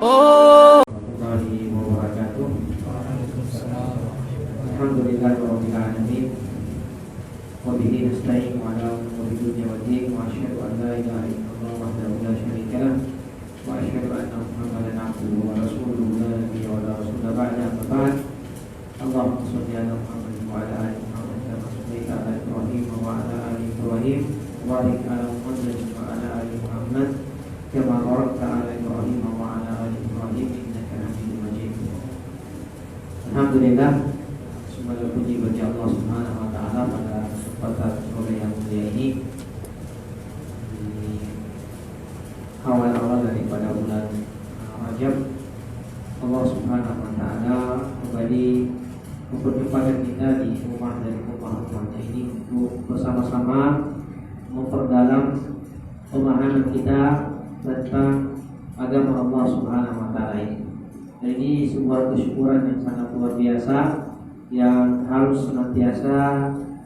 Oh. Warahmatullahi wabarakatuh. Alhamdulillahirabbil alamin. Wa bihi nasta'in ala umuri dunya wad din wa asyhadu an la ilaha illallah wahdahu la syarika lah wa asyhadu anna Muhammadan abduhu wa rasuluhu la nabiyya wa la rasula ba'da amma ba'd. Allahumma shalli ala Muhammad wa ala ali Muhammad kama shallaita ala Ibrahim wa ala ali Ibrahim wa barik ala Muhammad wa ala ali Muhammad kama barakta ala Ibrahim wa ala ali Ibrahim innaka Hamidum Majid. Alhamdulillah, segala puji bagi Allah Subhanahu wa taala pada kesempatan sore yang mulia ini, di awal-awal daripada bulan Rajab. Allah Subhanahu wa taala kembali mempertemukan kita di rumah dari rumah-rumahnya ini untuk bersama-sama memperdalam pemahaman kita tentang agama Allah Subhanahu wa taala ini. Dan ini sebuah kesyukuran yang sangat luar biasa yang harus senantiasa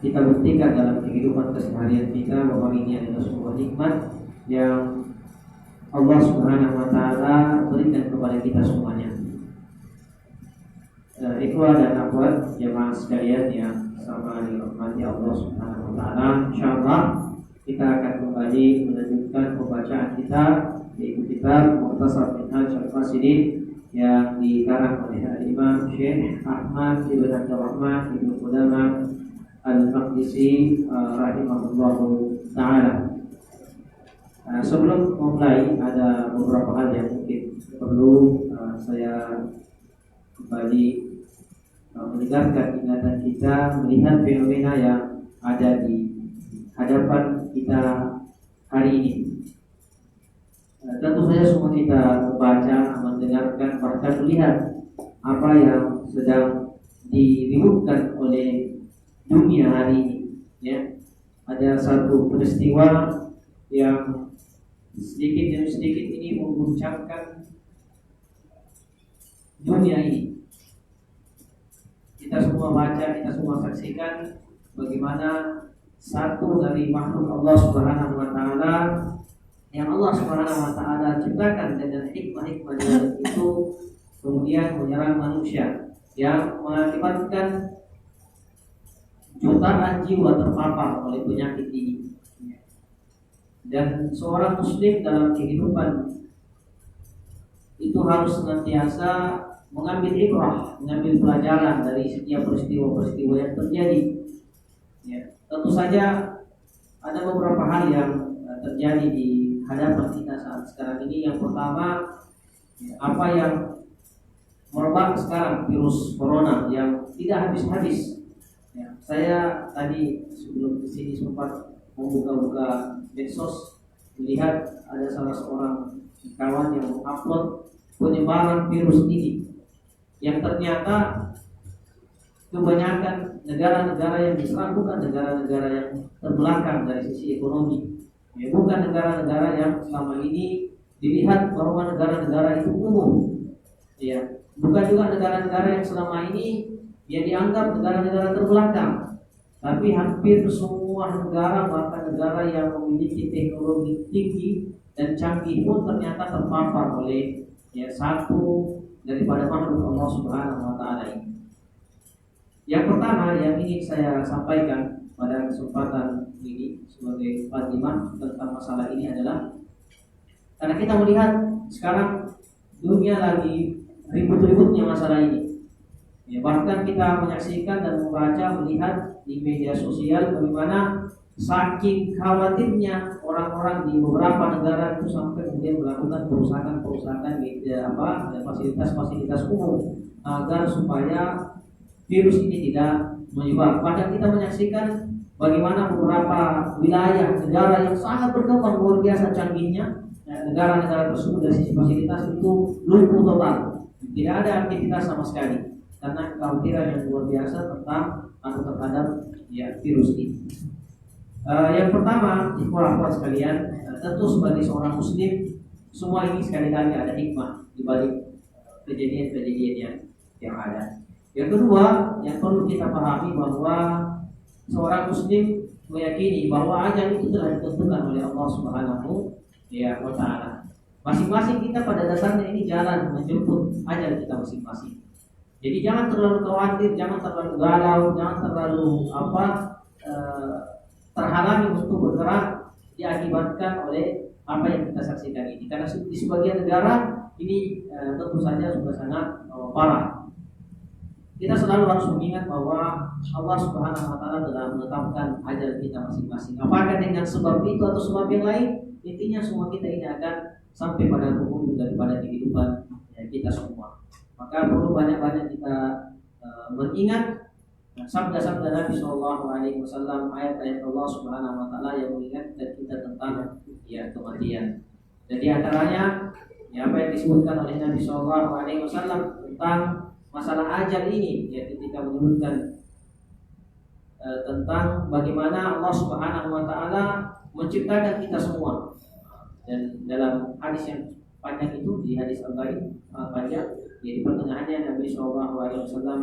kita buktikan dalam kehidupan keseharian kita, bahwa ini adalah sebuah nikmat yang Allah Subhanahu wa taala berikan kepada kita semuanya. Ikhwah dan akhwat jemaah sekalian yang sama dirahmati Allah Subhanahu wa taala, insyaallah kita akan kembali melanjutkan pembacaan kita, yaitu kitab Mukhtasar Minhaj al-Qasidin yang dikarang oleh Imam Syekh Ahmad Ibn Abdurrahman Ibn Qudamah Al-Maqdisi rahimahullahu ta'ala. Sebelum memulai, ada beberapa hal yang mungkin perlu saya kembali mendengarkan ingatan kita melihat fenomena yang ada di hadapan kita hari ini. Tentu saja semua kita membaca, mendengarkan, bahkan melihat apa yang sedang diributkan oleh dunia hari ini. Ya, ada satu peristiwa yang sedikit demi sedikit ini mengguncangkan dunia ini. Kita semua baca, kita semua saksikan bagaimana satu dari makhluk Allah Subhanahu wa taala yang Allah Subhanahu wa taala ciptakan dengan hikmah-hikmahnya itu kemudian menyerang manusia, yang mengakibatkan jutaan jiwa terpapar oleh penyakit ini. Dan seorang muslim dalam kehidupan itu harus senantiasa mengambil ibrah, mengambil pelajaran dari setiap peristiwa-peristiwa yang terjadi. Ya, tentu saja ada beberapa hal yang terjadi di hadapan kita saat sekarang ini. Yang pertama, apa yang merebak sekarang, virus corona yang tidak habis-habis. Ya, saya tadi sebelum di sini sempat membuka-buka medsos, melihat ada salah seorang kawan yang mengupload penyebaran virus ini, yang ternyata kebanyakan negara-negara yang diserang bukan negara-negara yang terbelakang dari sisi ekonomi. Ya, bukan negara-negara yang selama ini dilihat bahwa negara-negara itu umum. Ya, bukan juga negara-negara yang selama ini yang dianggap negara-negara terbelakang. Tapi hampir semua negara, bahkan negara yang memiliki teknologi tinggi dan canggih pun ternyata terpapar oleh satu daripada makhluk Allah Subhanahu wa taala ini. Yang pertama yang ingin saya sampaikan pada kesempatan ini sebagai mukadimah tentang masalah ini adalah karena kita melihat sekarang dunia lagi ribut-ributnya masalah ini. Ya, bahkan kita menyaksikan dan membaca, melihat di media sosial bagaimana saking khawatirnya orang-orang di beberapa negara itu sampai kemudian melakukan perusahaan-perusahaan fasilitas-fasilitas umum agar supaya virus ini tidak menyebar. Bahkan kita menyaksikan bagaimana beberapa wilayah negara yang sangat berkembang luar biasa canggihnya, negara-negara tersebut dari sisi fasilitas itu lumpuh total, tidak ada aktivitas sama sekali karena kekhawatiran yang luar biasa tentang atau terhadap virus ini. Yang pertama, ikhwah sekalian, tentu sebagai seorang muslim, semua ini sekali lagi ada hikmah di balik kejadian-kejadian yang ada. Yang kedua, yang perlu kita pahami bahwa seorang muslim meyakini bahwa ajal itu telah ditentukan oleh Allah Subhanahu wa taala. Masing-masing kita pada dasarnya ini jalan menjemput ajal kita masing-masing. Jadi jangan terlalu khawatir, jangan terlalu galau, jangan terlalu terhalangi untuk bergerak diakibatkan oleh apa yang kita saksikan ini. Karena di sebagian negara ini tentu saja sudah sangat parah. Kita selalu harus mengingat bahwa Allah Subhanahu wa taala telah menetapkan ajal kita masing-masing. Apakah dengan sebab itu atau sebab yang lain, intinya semua kita ini akan sampai pada penghujung daripada kehidupan kita semua. Maka perlu banyak-banyak kita mengingat sabda-sabda Nabi Shallallahu Alaihi Wasallam, ayat-ayat Allah Subhanahu Wa Taala yang mengingatkan kita tentang kematian. Dan di antaranya apa yang disebutkan oleh Nabi Shallallahu Alaihi Wasallam tentang masalah ajal ini, ketika menyebutkan tentang bagaimana Allah Subhanahu Wa Taala menciptakan kita semua. Dan dalam hadis yang panjang itu, di hadis Al-Bain panjang, di pertengahannya Nabi Shallallahu Alaihi Wasallam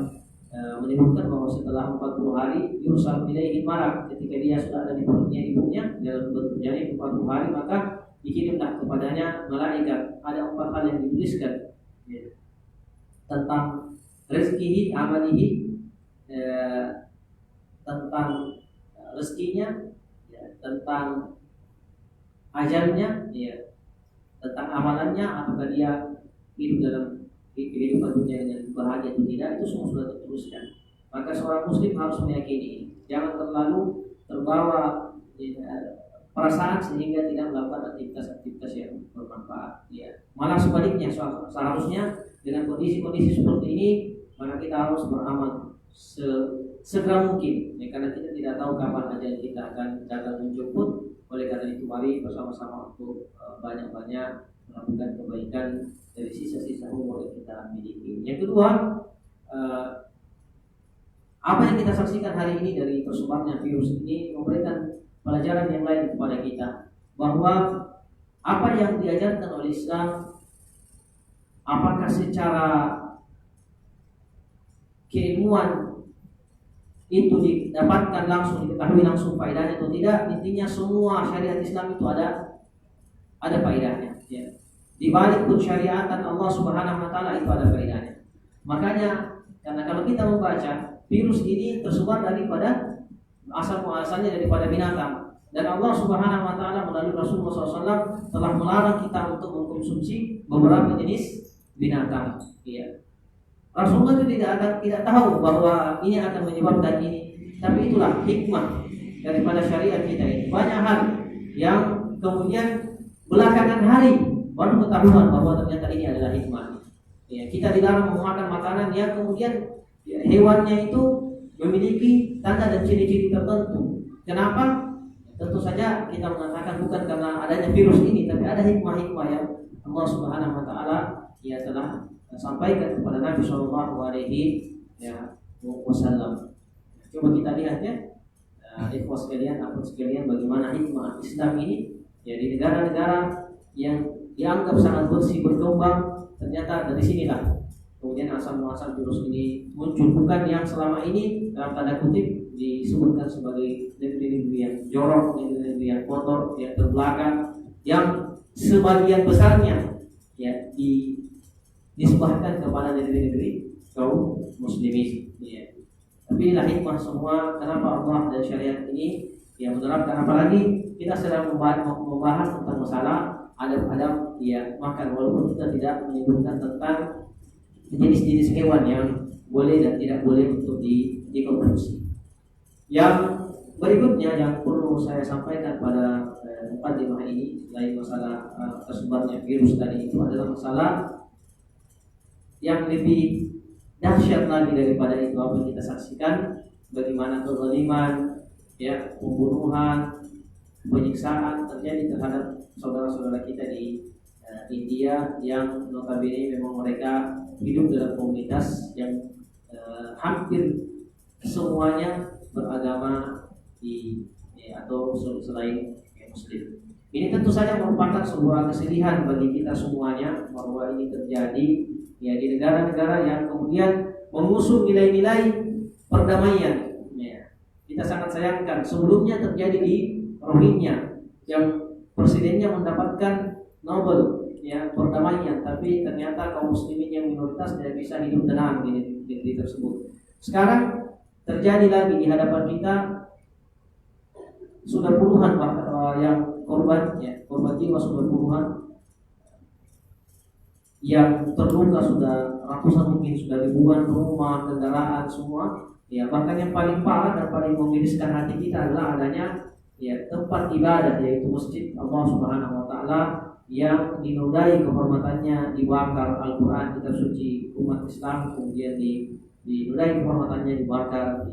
menyebutkan bahwa setelah 40 hari yursal ilaihi malak, ketika dia sudah ada di perutnya ibunya dalam bentuk janin 40 hari, maka dikirimlah kepadanya malaikat. Ada 4 hal yang dituliskan tentang rezeki, amalihi, tentang rezekinya, tentang ajalnya, tentang amalannya, apakah dia hidup dalam kehidupan dunia dengan bahagia atau tidak, itu semua sudah tertuliskan. Maka seorang muslim harus meyakini, jangan terlalu terbawa perasaan sehingga tidak melakukan aktivitas yang bermanfaat. Malah sebaliknya, seharusnya dengan kondisi-kondisi seperti ini, maka kita harus beramal segera mungkin, karena kita tidak tahu kapan ajal kita akan datang menjemput. Oleh karena itu, mari bersama-sama untuk banyak-banyak melakukan kebaikan dari sisa-sisa umur yang kita miliki. Yang kedua, apa yang kita saksikan hari ini dari tersebarnya virus ini memberikan pelajaran yang lain kepada kita, bahwa apa yang diajarkan oleh Islam, apakah secara keilmuan itu didapatkan langsung, diketahui langsung faedahnya atau tidak, intinya semua syariat Islam itu ada faedahnya. Di balik pensyariatan Allah Subhanahu Wa Taala itu ada faedahnya. Makanya, karena kalau kita membaca, virus ini tersebar daripada asal muasalnya daripada binatang, dan Allah Subhanahu Wa Taala melalui Rasulullah SAW telah melarang kita untuk mengkonsumsi beberapa jenis binatang. Rasulullah itu tidak tahu bahwa ini akan menyebabkan ini, tapi itulah hikmah daripada syariat kita ini. Banyak hal yang kemudian belakangan hari baru ketahuan bahwa ternyata ini adalah hikmah. Kita dilarang memakan makanan yang kemudian hewannya itu memiliki tanda dan ciri-ciri tertentu. Kenapa? Tentu saja kita mengatakan bukan karena adanya virus ini, tapi ada hikmah-hikmah yang Allah Subhanahu Wa Taala telah sampaikan kepada Nabi Shallallahu Alaihi Wasallam. Coba kita lihat ikhwah sekalian, akhwat sekalian, bagaimana hikmah Islam ini di negara-negara yang dianggap sangat bersih berkembang, ternyata dari sinilah kemudian asal-muasal virus ini muncul. Bukan yang selama ini dalam tanda kutip disebutkan sebagai negeri-negeri yang jorok, negeri-negeri yang kotor, yang terbelakang, yang sebagian besarnya disebahkan kepada negeri-negeri kaum muslimin. Tapi inilah hikmah semua kenapa Allah dan syariat ini yang menerapkan. Apalagi kita sedang membahas tentang masalah adab-adab makan, walaupun kita tidak menyebutkan tentang jenis-jenis hewan yang boleh dan tidak boleh untuk dikonsumsi. Yang berikutnya yang perlu saya sampaikan pada mukadimah ini, selain masalah tersebarnya virus tadi, itu adalah masalah yang lebih dahsyat lagi daripada itu, apa yang kita saksikan, bagaimana kezaliman, pembunuhan, penyiksaan terjadi terhadap saudara-saudara kita di India, yang notabene memang mereka hidup dalam komunitas yang hampir semuanya beragama atau selain Muslim. Ini tentu saja merupakan sebuah kesedihan bagi kita semuanya bahwa ini terjadi di negara-negara yang kemudian mengusung nilai-nilai perdamaian. Kita sangat sayangkan sebelumnya terjadi di Rohingya, yang presidennya mendapatkan Nobel ya perdamaian, tapi ternyata kaum muslimin yang minoritas tidak bisa hidup tenang di negeri tersebut. Sekarang terjadi lagi di hadapan kita, sudah puluhan yang korban jiwa sudah puluhan, yang terluka sudah ratusan, mungkin sudah ribuan, rumah, kendaraan semua. Ya, bahkan yang paling parah dan paling memiriskan hati kita adalah adanya tempat ibadah, yaitu masjid Allah Subhanahu wa taala yang dinodai kehormatannya, dibakar Al-Qur'an kitab suci umat Islam, kemudian dinodai kehormatannya, dibakar,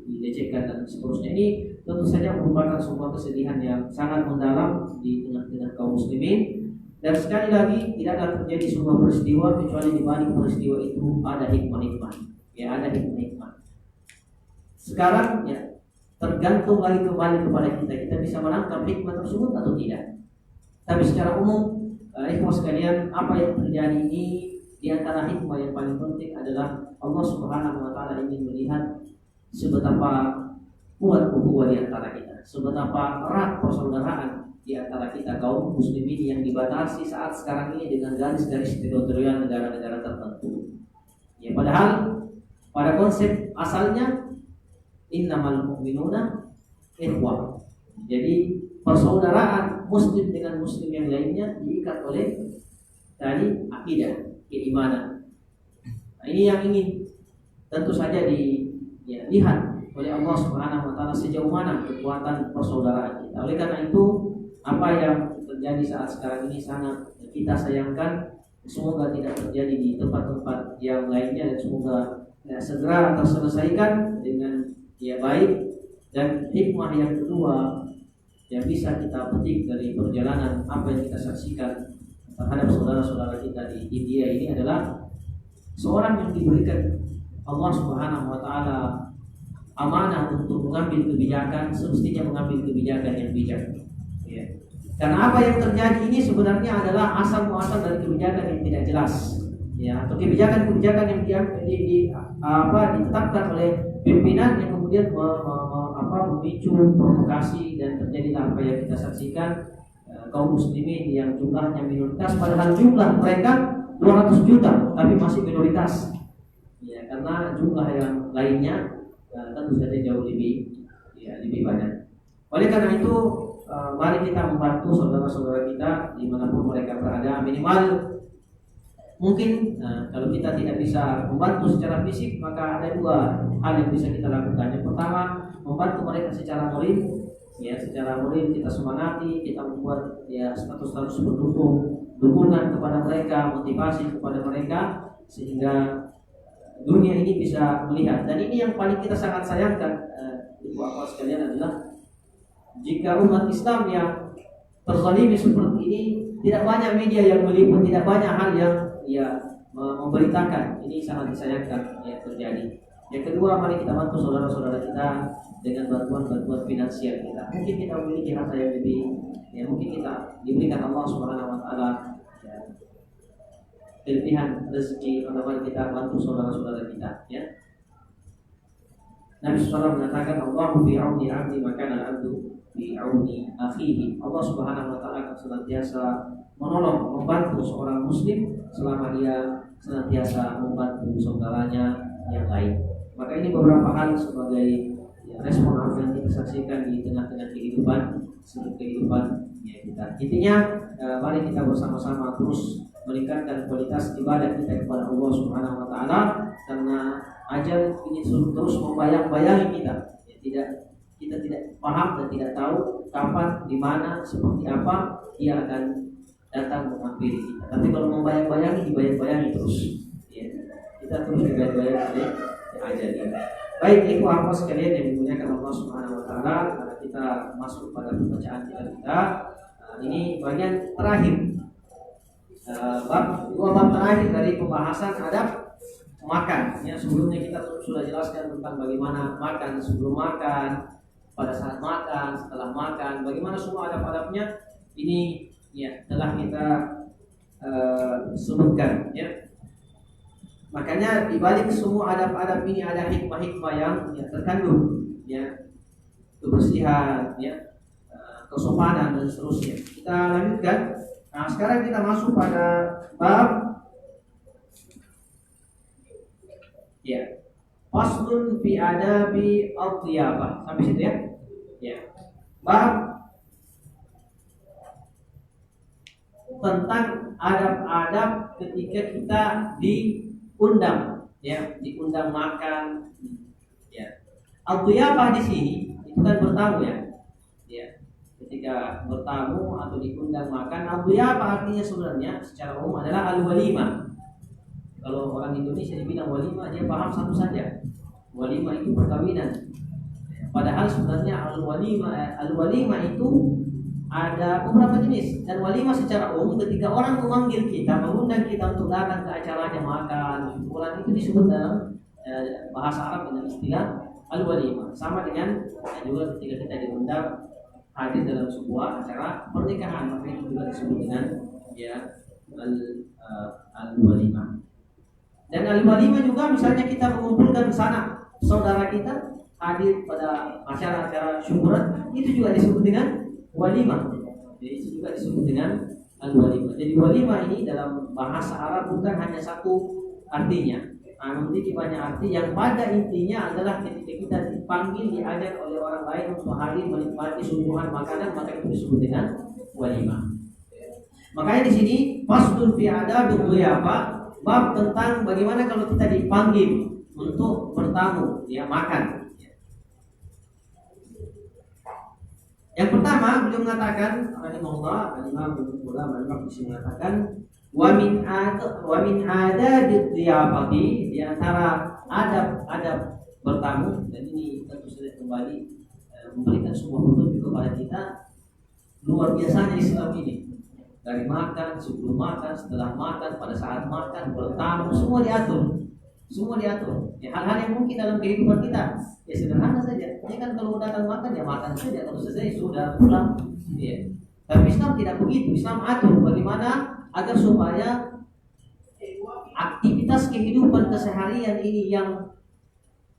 dilecehkan dan seterusnya. Ini tentu saja merupakan sebuah kesedihan yang sangat mendalam di tengah-tengah kaum muslimin. Dan sekali lagi tidak akan terjadi sebuah peristiwa kecuali di balik peristiwa itu ada hikmah-hikmah. Ya, ada hikmah-hikmah. Sekarang ya tergantung lagi kembali kepada kita. Kita bisa menangkap hikmah tersebut atau tidak. Tapi secara umum, ikhwah sekalian, apa yang terjadi ini di antara hikmah yang paling penting adalah Allah Subhanahu wa taala ingin melihat seberapa kuat ukhuwah di antara kita, seberapa erat persaudaraan di antara kita kaum muslimin yang dibatasi saat sekarang ini dengan garis-garis teritorial negara-negara tertentu. Ya, padahal pada konsep asalnya innamal mu'minuna ikhwah. Jadi persaudaraan muslim dengan muslim yang lainnya diikat oleh tadi akidah, keimanan. Nah, ini yang ingin tentu saja dilihat oleh Allah Subhanahu wa taala sejauh mana kekuatan persaudaraan kita. Oleh karena itu, apa yang terjadi saat sekarang ini sangat kita sayangkan. Semoga tidak terjadi di tempat-tempat yang lainnya, dan semoga segera terselesaikan dengan baik. Dan hikmah yang kedua yang bisa kita petik dari perjalanan apa yang kita saksikan terhadap saudara-saudara kita di India ini adalah seorang yang diberikan Allah Subhanahu wa taala amanah untuk mengambil kebijakan, semestinya mengambil kebijakan yang bijak. Ya. Karena apa yang terjadi ini sebenarnya adalah asal muasal dari kebijakan yang tidak jelas, ya, atau kebijakan-kebijakan yang ditetapkan oleh pimpinan yang kemudian memicu provokasi, dan terjadilah apa yang kita saksikan, kaum muslimin yang jumlahnya minoritas, padahal jumlah mereka 200 juta tapi masih minoritas. Ya, karena jumlah yang lainnya tentu saja jauh lebih banyak. Oleh karena itu, mari kita membantu saudara-saudara kita dimanapun mereka berada. Minimal mungkin kalau kita tidak bisa membantu secara fisik, maka ada dua hal yang bisa kita lakukan. Yang pertama, membantu mereka secara moral. Ya, secara moral kita semangati, kita membuat status-status dukungan kepada mereka, motivasi kepada mereka, sehingga dunia ini bisa melihat. Dan ini yang paling kita sangat sayangkan, ibu-bapak sekalian, adalah jika umat Islam yang terzalimi seperti ini, tidak banyak media yang meliput, tidak banyak hal yang memberitakan. Ini sangat disayangkan terjadi. Yang kedua, mari kita bantu saudara-saudara kita dengan bantuan finansial kita. Mungkin kita memiliki harta yang lebih, mungkin kita diberikan Allah Subhanahu wa taala kelebihan rezeki, mari kita bantu saudara-saudara kita, ya. Nabi SAW mengatakan, Allahu fi auni 'abdi maka al-'abdu fi auni akhihi. Allah Subhanahu wa taala akan senantiasa menolong, membantu seorang muslim selama dia senantiasa membantu saudaranya yang lain. Maka ini beberapa hal sebagai respon apa yang kita saksikan di tengah-tengah kehidupan kita. Intinya, mari kita bersama-sama terus meningkatkan kualitas ibadah kita kepada Allah Subhanahu wa taala, karena ajal ini terus membayang-bayangi kita. Kita tidak paham dan tidak tahu kapan, di mana, seperti apa dia akan datang menghampiri kita. Tapi kalau membayang-bayangi, dibayang-bayangi terus. Ya, kita terus dibayang-bayangi oleh ajal ini. Baik, itu apa sekalian yang dimuliakan Allah Subhanahu wa taala, karena kita masuk pada pembacaan kita. Ini bagian terakhir. Dua bab terakhir dari pembahasan adab makan. Ya, sebelumnya kita sudah jelaskan tentang bagaimana makan sebelum makan, pada saat makan, setelah makan, bagaimana semua adab-adabnya. Ini telah kita sebutkan. Ya. Makanya di balik semua adab-adab ini ada hikmah-hikmah yang terkandung. Ya, kebersihan, kesopanan dan seterusnya. Kita lanjutkan. sekarang kita masuk pada bab ya. Faslun fi adabi al-dhiyafah. Sampai situ ya. Ya. Bab tentang adab-adab ketika kita diundang, ya, diundang makan, ya. Al-dhiyafah di sini itu kan bertamu ya. Ya. Ketika bertamu atau diundang makan, al-dhiyafah artinya sebenarnya secara umum adalah al-walimah. Kalau orang Indonesia dibilang walimah, dia paham satu saja. Walimah itu perkawinan. Padahal sebenarnya al-walimah itu ada beberapa jenis. Dan walimah secara umum ketika orang memanggil kita, mengundang kita untuk datang ke acaranya makan, syukuran, itu disebut dalam bahasa Arab dengan istilah al-walimah. Sama dengan juga ketika kita diundang hadir dalam sebuah acara pernikahan, maka itu juga disebut dengan ya al-walimah. Dan al-walimah juga misalnya kita mengumpulkan di sana saudara kita hadir pada acara-acara syukuran, itu juga disebut dengan walimah. Jadi itu juga disebut dengan al-walimah. Jadi walimah ini dalam bahasa Arab bukan hanya satu artinya, memiliki banyak arti yang pada intinya adalah ketika kita dipanggil, diajak oleh orang lain untuk hadir menikmati suguhan makanan, maka itu disebut dengan walimah. Makanya di sini faslun fi adabil dhiyafah, bab tentang bagaimana kalau kita dipanggil untuk bertamu, ya, makan. Yang pertama beliau mengatakan, rahimahullah, Imam Ibnu Qudamah mengatakan, wa min adabid dhiyafati, di antara adab bertamu, dan ini tentu saja kembali memberikan sebuah petunjuk kepada kita luar biasanya Islam ini. Dari makan, sebelum makan, setelah makan, pada saat makan, bertamu, semua diatur. Semua diatur. Ya, hal-hal yang mungkin dalam kehidupan kita ya sederhana saja. Ini kan kalau datang makan ya makan saja, kalau selesai sudah pulang. Ya. Tapi Islam tidak begitu. Islam atur bagaimana agar supaya aktivitas kehidupan keseharian ini yang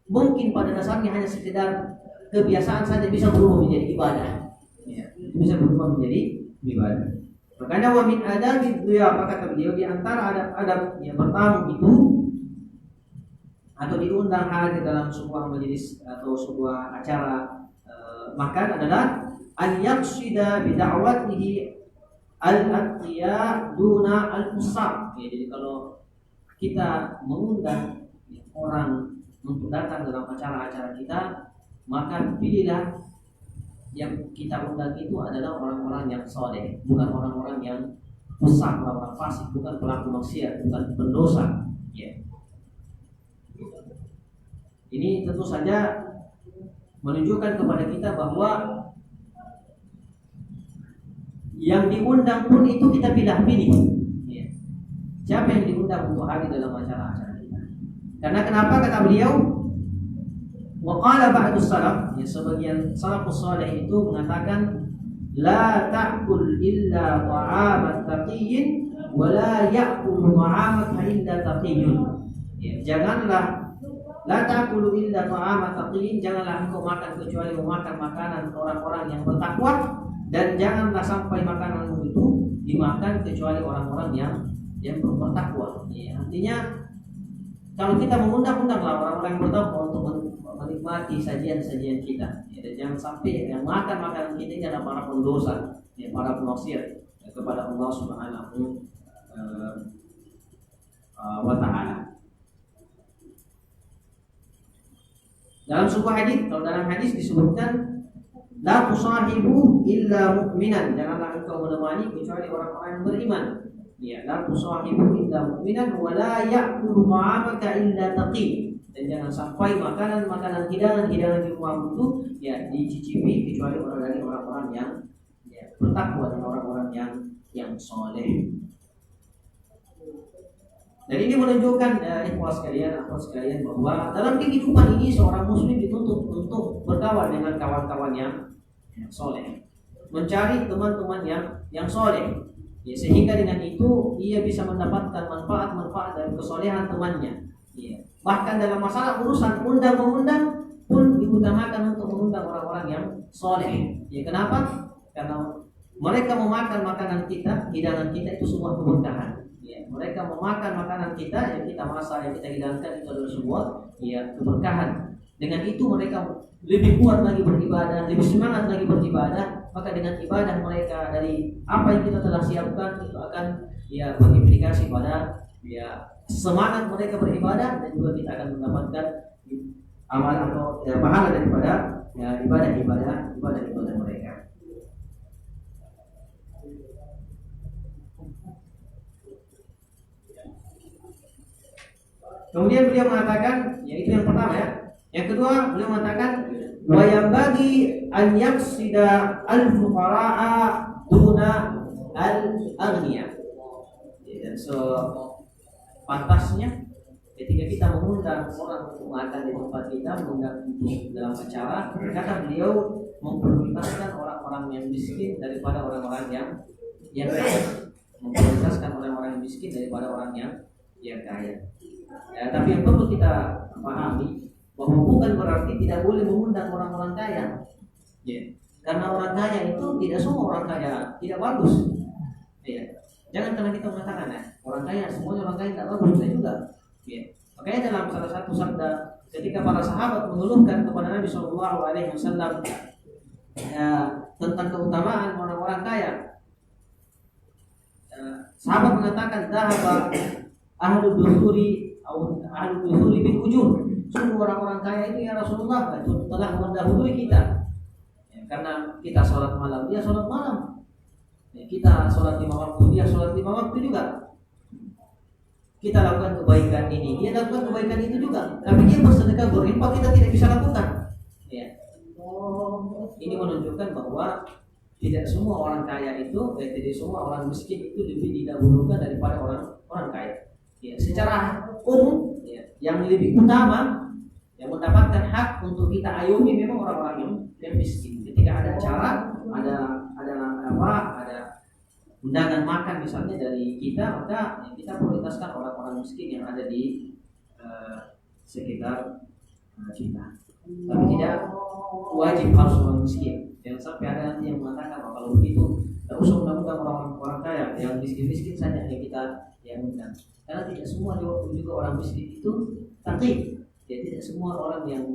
mungkin pada dasarnya hanya sekedar kebiasaan saja bisa berubah menjadi ibadah. Ya. Bisa berubah menjadi ibadah. Makanya wa min adabid dhiyafah, kata beliau, di antara adab-adab yang bertamu itu atau diundang hadir dalam sebuah majelis atau sebuah acara makan adalah an yaqsida bi da'watihi al-atqiya duna al-fusaq. Ya, jadi kalau kita mengundang orang untuk datang dalam acara-acara kita, maka pilihlah yang kita undang itu adalah orang-orang yang soleh, bukan orang-orang yang fusaq, orang-orang fasik, bukan pelaku maksiat, bukan pendosa. Ya. Ini tentu saja menunjukkan kepada kita bahwa yang diundang pun itu kita pilih-pilih. Ya. Siapa yang diundang untuk hadir dalam acara-acara kita? Karena kenapa, kata beliau? Wa qala ba'du salaf, ya, sebagian salafus salih itu mengatakan la ta'kul illa ta'amat taqiyyin wa la ya'kul ta'amat illa taqiyyun. Ya, janganlah la ta'kul illa ta'amat taqiyyin, janganlah engkau makan kecuali memakan makanan orang-orang yang bertakwa, dan janganlah sampai makananmu itu dimakan kecuali orang-orang yang bertakwa. Ya, artinya kalau kita mengundang-undanglah orang-orang yang bertakwa untuk menikmati sajian-sajian kita, ya, dan jangan sampai yang makan makanan kita ini adalah para pendosa, ya, para pemaksiat ya, kepada Allah Subhanahu wa Ta'ala. Dalam sebuah hadis, kalau dalam hadis disebutkan la tusahibu illa mu'minan, janganlah engkau menemani kecuali orang-orang yang beriman. Ya, la tusahibu illa mu'minan wa la ya'kulu ta'amaka illa taqi. Dan jangan sampai makanan-makanan hidangan-hidangan di rumahmu itu ya dicicipi kecuali dari orang-orang yang ya, bertakwa dan orang-orang yang soleh. Dan ini menunjukkan ikhwas sekalian bahwa dalam kehidupan ini seorang muslim dituntut untuk berkawan dengan kawan-kawan yang soleh, mencari teman-teman yang soleh, ya, sehingga dengan itu ia bisa mendapatkan manfaat-manfaat dari kesolehan temannya. Ya. Bahkan dalam masalah urusan undang-mengundang pun diutamakan untuk mengundang orang-orang yang soleh. Ya, kenapa? Karena mereka memakan makanan kita, hidangan kita itu semua keberkahan. Ya, mereka memakan makanan kita yang kita masak, yang kita hidangkan itu adalah semua ya keberkahan. Dengan itu mereka lebih kuat lagi beribadah, lebih semangat lagi beribadah. Maka dengan ibadah mereka dari apa yang kita telah siapkan itu akan ya berimplikasi pada ya semangat mereka beribadah, dan juga kita akan mendapatkan amal atau ya, pahala daripada ya ibadah mereka. Kemudian beliau mengatakan, yaitu yang pertama ya. Yang kedua beliau mengatakan wa yanbaghi an yaqsida al-fuqara'a duna al-aghniya. Dan pantasnya ketika kita mengundang orang untuk makan di tempat kita, mengundang untuk dalam acara, kata beliau memprioritaskan orang-orang yang miskin daripada orang-orang yang kaya. Memprioritaskan orang-orang yang miskin daripada orang yang kaya. Ya, tapi yang perlu kita pahami bahwa bukan berarti tidak boleh mengundang orang-orang kaya. Ya. Karena orang kaya itu tidak semua orang kaya tidak bagus. Ya. Jangan karena kita mengatakan orang kaya semuanya orang kaya tidak bagus, tidak juga. Ya. Makanya dalam salah satu sabda ketika para sahabat mengeluhkan kepada Nabi SAW ya, tentang keutamaan orang-orang kaya, sahabat mengatakan dahaba ahlu duhuri bil ujur. Sungguh orang-orang kaya itu ya Rasulullah itu telah mendahului kita. Ya, karena kita sholat malam, dia sholat malam. Ya, kita sholat 5 waktu, dia sholat 5 waktu juga. Kita lakukan kebaikan ini, dia lakukan kebaikan itu juga. Tapi dia bersedekah berinfak, kita tidak bisa lakukan. Ya. Ini menunjukkan bahwa tidak semua orang kaya itu, tidak semua orang miskin itu lebih didahulukan daripada orang kaya. Ya, secara umum ya, yang lebih utama yang mendapatkan hak untuk kita ayomi memang orang-orang yang miskin. Ketika ada acara, ada undangan makan misalnya dari kita, maka ya, kita prioritaskan orang-orang miskin yang ada di sekitar kita. Tapi tidak wajib harus orang miskin. Jangan sampai ada nanti yang mengatakan kalau begitu tidak usah undang-undang orang-orang kaya, yang miskin-miskin saja yang kita yang undang. Karena tidak semua juga orang miskin itu taqi. Ya, tidak semua orang yang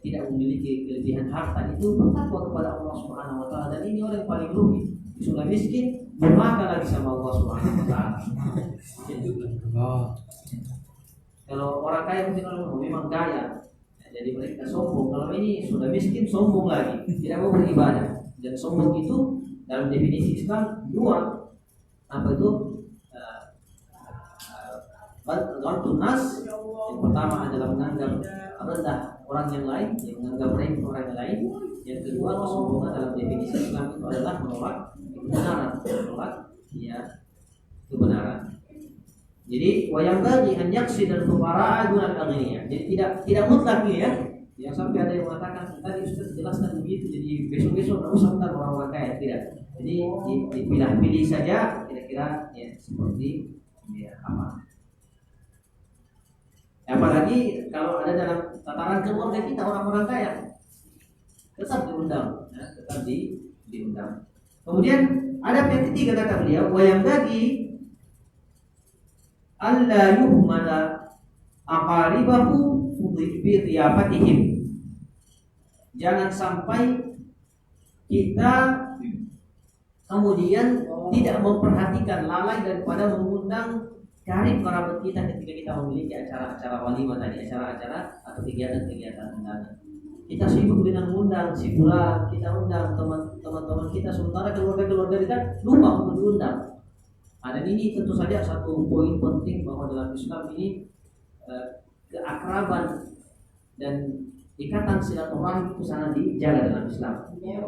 tidak memiliki kelebihan harta itu bertakwa kepada Allah Subhanahu wa taala, dan ini orang yang paling rugi. Sudah miskin bermaka lagi sama Allah Subhanahu wa taala. Kalau orang kaya mungkin orang memang kaya, jadi mereka sombong. Kalau ini sudah miskin sombong lagi, tidak mau beribadah. Dan sombong itu dalam definisi Islam dua, apa itu? Ghaltun nas, yang pertama adalah menganggap rendah orang yang lain, yang menganggap remeh orang yang lain. Yang kedua, kesombongan dalam definisi Islam itu adalah menolak kebenaran. Jadi wayang bagi anyaksi dan fuqara dunal aghniyah. Jadi tidak mutlak ya. Yang sampai ada yang mengatakan tadi Ustaz jelaskan begitu, jadi besok-besok tidak usah undang orang-orang kaya, tidak. Jadi dipilah-pilih saja kira-kira ya seperti ya apa. Apalagi kalau ada dalam tataran keluarga kita orang-orang kaya, tetap diundang, ya, tetap diundang. Kemudian ada yang ketiga kata beliau, wayang bagi alla yuhmala aqaribahu bi riyafatihim. Jangan sampai kita kemudian tidak memperhatikan, lalai daripada mengundang karib kerabat kita ketika kita memiliki acara-acara walimah tadi, acara-acara atau kegiatan-kegiatan undangan. Kita sibuk dengan mengundang si fulan, kita undang teman-teman kita, sementara keluarga-keluarga kita lupa untuk diundang. Dan ini tentu saja satu poin penting bahwa dalam Islam ini keakraban dan ikatan silaturahim itu sangat dijaga dalam Islam.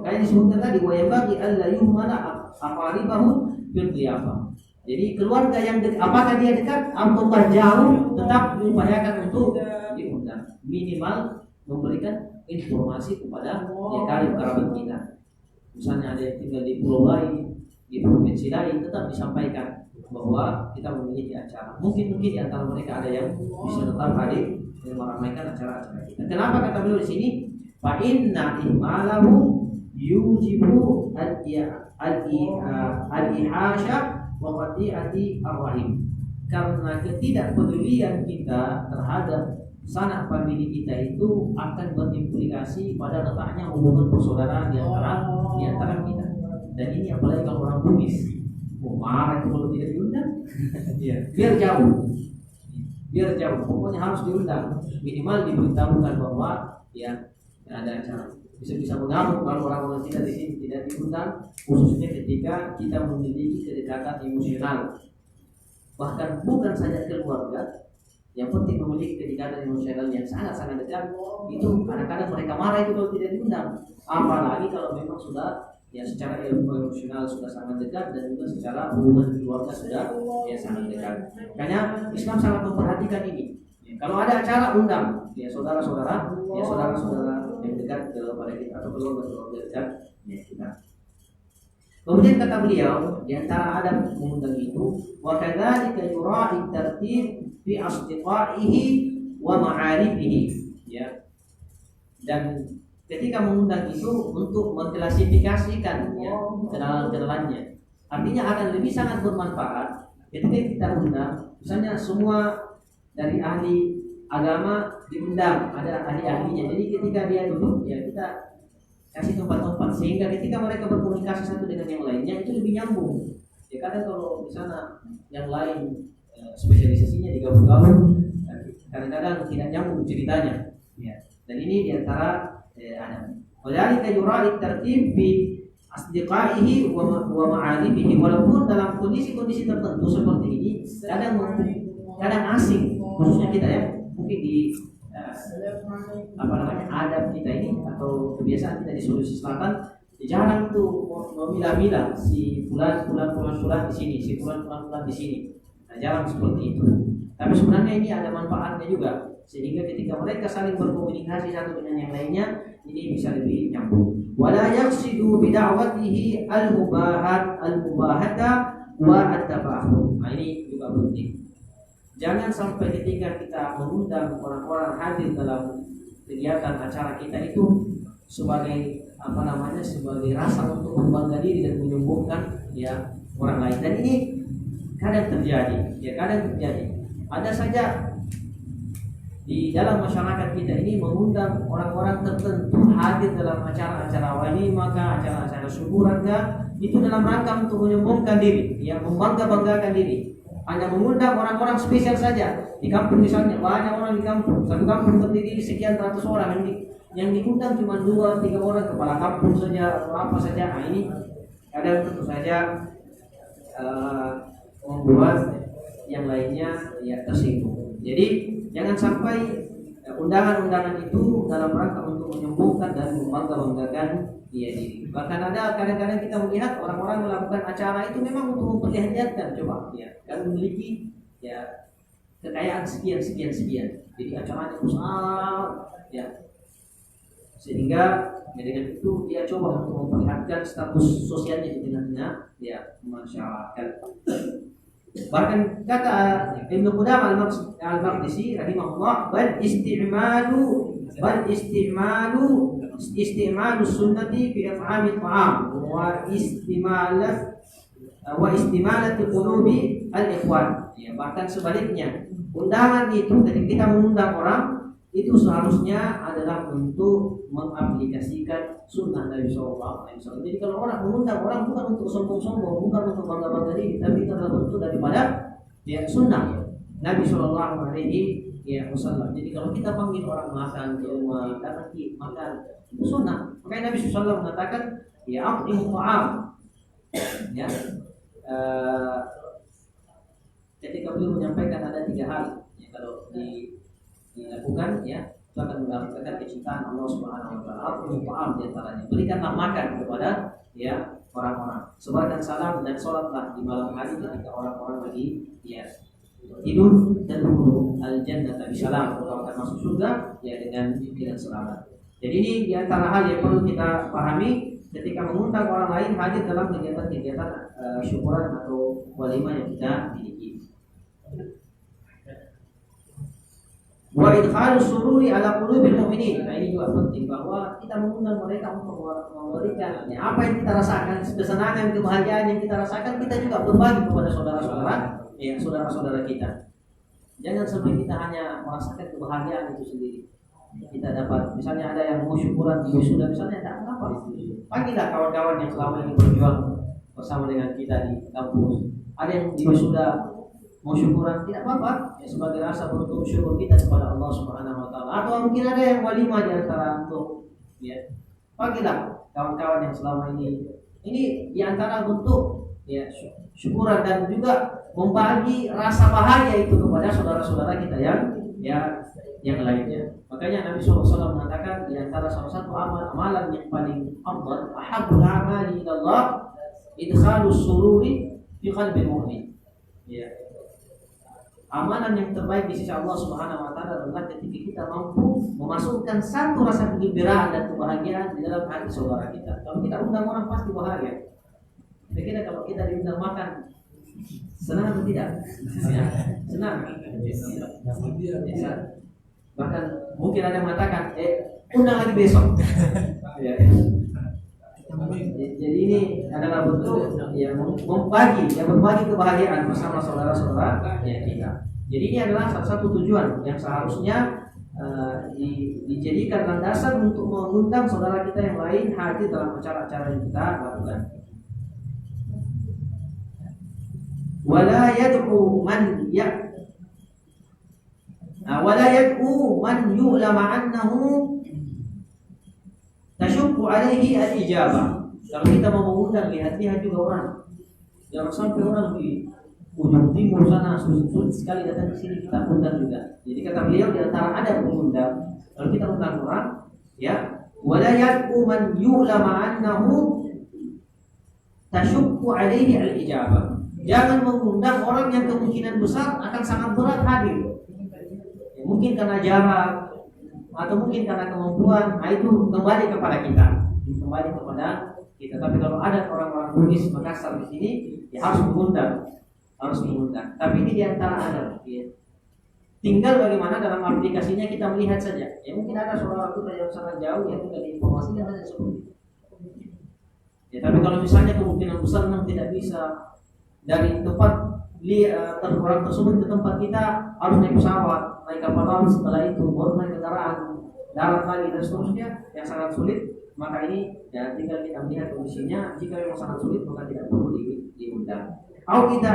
Makanya disebutkan tadi wa yabaghi alla yuhmala aqaribahu bil dhiyafah. Jadi keluarga yang dekat, apakah dia dekat atau jauh, tetap diupayakan untuk diundang. Minimal memberikan informasi kepada karib kerabat kita. Misalnya ada yang tinggal di pulau lain, di provinsi lain, tetap disampaikan bahwa kita memiliki acara. Mungkin di antara mereka ada yang bisa tetap hadir dan meramaikan acara-acara kita. Kenapa kata beliau di sini? Fa inna ihmalahu yujibu al-ihasha wa qati'ati ar-rahim. Karena ketidakpedulian kita terhadap sanak famili kita itu akan berimplikasi pada letaknya hubungan persaudaraan di antara kita. Dan ini apalagi kalau orang Bugis, marah itu kalau tidak diundang. Ya, biar jauh. Pokoknya harus diundang. Minimal diberitahukan bahwa ya ada acara. Bisa mengamuk kalau orang-orang kita di sini tidak diundang, khususnya ketika kita memiliki kedekatan emosional. Bahkan bukan saja keluarga, yang penting memiliki kedekatan emosional yang sangat-sangat dekat. Itu kadang-kadang mereka marah itu kalau tidak diundang. Apalagi kalau memang sudah ya secara emosional sudah sangat dekat dan juga secara hubungan keluarga sudah ya sangat dekat. Makanya Islam sangat memperhatikan ini. Ya, kalau ada acara undang ya saudara-saudara yang dekat kepada kita atau keluarga dekat ya kita. Kemudian kata beliau, di antara adab mengundang itu, wa kadzalika yura'i tartib fi asdiqaihi wa ma'arifihi, ya. Dan ketika mengundang itu untuk mengklasifikasikan ya kenalan-kenalannya. Artinya akan lebih sangat bermanfaat ketika kita undang, misalnya semua dari ahli agama diundang, ada ahli-ahlinya. Jadi ketika dia duduk ya kita kasih tempat-tempat sehingga ketika mereka berkomunikasi satu dengan yang lainnya itu lebih nyambung. Ya kadang kalau di sana yang lain spesialisasinya digabung-gabung, kadang-kadang tidak nyambung ceritanya. Ya. Dan ini diantara ada. Walaupun yura'i tartib fi asdiqaihi wa ma'arifihi, walaupun dalam kondisi-kondisi tertentu seperti ini kadang asing, khususnya kita ya mungkin di adab kita ini atau kebiasaan kita di Sulawesi Selatan jarang tuh memilah-milah si fulan di sini, si fulan di sini. Nah, jarang seperti itu. Tapi sebenarnya ini ada manfaatnya juga sehingga ketika mereka saling berkomunikasi satu dengan yang lainnya ini bisa lebih nyambung. Wala yaqsidu bi da'watihi al-mubahata wa at-tafakhur. Nah, ini juga penting. Jangan sampai ketika kita mengundang orang-orang hadir dalam kegiatan acara kita itu sebagai sebagai rasa untuk membangga diri dan menyombongkan ya orang lain. Dan ini kadang terjadi. Ada saja di dalam masyarakat kita ini mengundang orang-orang tertentu hadir dalam acara-acara walimah, acara-acara syukuran, itu dalam rangka untuk menyombongkan diri, ya membanggakan diri. Hanya mengundang orang-orang spesial saja. Di kampung misalnya banyak orang di kampung, satu kampung terdiri sekian ratus orang, yang diundang cuma 2-3 orang, kepala kampung saja atau apa saja. Nah ini kadang tentu saja membuat yang lainnya ya tersinggung. Jadi jangan sampai undangan-undangan itu dalam rangka untuk menyombongkan dan membanggakan dia diri. Bahkan ada kadang-kadang kita melihat orang-orang melakukan acara itu memang untuk memperlihatkan coba ya dan memiliki ya kekayaan sekian. Jadi acaranya besar ya. Sehingga ya, dengan itu dia coba untuk memperlihatkan status sosialnya di tengah-tengah ya masyarakat. Bahkan kata Ibnu Qudamah al-Maqdisi rahimahullah, bal istimalu sunnati fi at'amit ta'am wa istimalati qulubi al-ikhwan. Ya, bahkan sebaliknya, undangan itu ketika kita mengundang orang itu seharusnya adalah untuk mengaplikasikan sunnah Nabi SAW. Jadi kalau orang mengundang orang bukan untuk sombong-sombong, bukan untuk bangga-bangga diri, tapi itu adalah bentuk daripada ya sunnah Nabi SAW. Jadi kalau kita panggil orang makan ke rumah, datang makan, itu sunnah. Makanya Nabi SAW mengatakan, ya aqdimu ta'am. Ya, ketika beliau menyampaikan ada 3 hal, ya, kalau dilakukan ya itu akan mendapatkan kecintaan Allah Subhanahu wa taala. Aqdimu ta'am di antaranya. Berikanlah makan kepada ya orang-orang. Sebarkan salam dan sholatlah di malam hari ketika orang-orang lagi ya tidur dan berwudu. Al-jannah bisalam, kau akan masuk surga ya dengan selamat. Jadi ini di antara hal yang perlu kita pahami ketika mengundang orang lain hadir dalam kegiatan-kegiatan syukuran atau walimah yang kita miliki. Wa idkhalus sururi ala qulubil mu'minin. Nah, ini juga penting bahwa kita mengundang mereka untuk memberikan apa yang kita rasakan, kesenangan, kebahagiaan yang kita rasakan, kita juga berbagi kepada saudara-saudara, saudara-saudara kita. Jangan sampai kita hanya merasakan kebahagiaan itu sendiri. Kita dapat, misalnya ada yang mau syukuran di wisuda misalnya, tidak apa-apa. Panggillah kawan-kawan yang selama ini berjuang bersama dengan kita di kampus. Ada yang di wisuda mau syukuran, tidak apa-apa, ya, sebagai rasa bentuk syukur kita kepada Allah Subhanahu Wa Taala. Atau mungkin ada yang walimah di antara untuk, ya, panggillah kawan-kawan yang selama ini di antara bentuk, ya, syukuran dan juga membagi rasa bahagia itu kepada saudara-saudara kita yang lainnya. Makanya Nabi SAW mengatakan di antara salah satu amalan yang paling afdal, ahabbul a'mali ila Allah idkhalus sururi fi qalbil mu'min. Ya. Amalan yang terbaik di sisi Allah Subhanahu wa taala adalah ketika kita mampu memasukkan satu rasa kegembiraan dan kebahagiaan di dalam hati saudara kita. Kalau kita undang orang pasti bahagia. Kira-kira kalau kita diundang makan, senang atau tidak? Ya, senang. Ya. Bahkan mungkin ada yang mengatakan, undang lagi besok. Ya. Jadi ini adalah bentuk yang berbagi kebahagiaan bersama saudara-saudara kita. Jadi ini adalah salah satu tujuan yang seharusnya dijadikan landasan untuk mengundang saudara kita yang lain hadir dalam acara-acara yang kita lakukan. Wala yad'u man yu'lama annahu tasyukku alaihi al-ijabah. Kalau kita mau mengundang, lihat-lihat juga orang. Jangan sampai orang di ujung timur sana sulit sekali datang ke sini, kita undang juga. Jadi kata beliau di antara ada mengundang, kalau kita undang orang, ya, wala yad'u man yu'lama annahu tasyukku alaihi al-ijabah. Jangan mengundang orang yang kemungkinan besar akan sangat berat hadir. Ya, mungkin karena jarak atau mungkin karena kemampuan, itu kembali kepada kita. Tapi kalau ada orang-orang Bugis Makassar di sini, ya harus mengundang. Tapi ini diantara ada. Ya. Tinggal bagaimana dalam aplikasinya kita melihat saja. Ya mungkin ada saudara kita yang sangat jauh yang tidak diinformasikan saja seperti itu. Ya, tapi kalau misalnya kemungkinan besar memang tidak bisa dari tempat orang tersebut ke tempat kita, harus naik pesawat, naik kapal laut, setelah itu baru naik kendaraan darat lagi dan seterusnya yang sangat sulit. Maka ini ya tinggal kita melihat kondisinya. Jika memang sangat sulit maka tidak perlu diundang. Au idza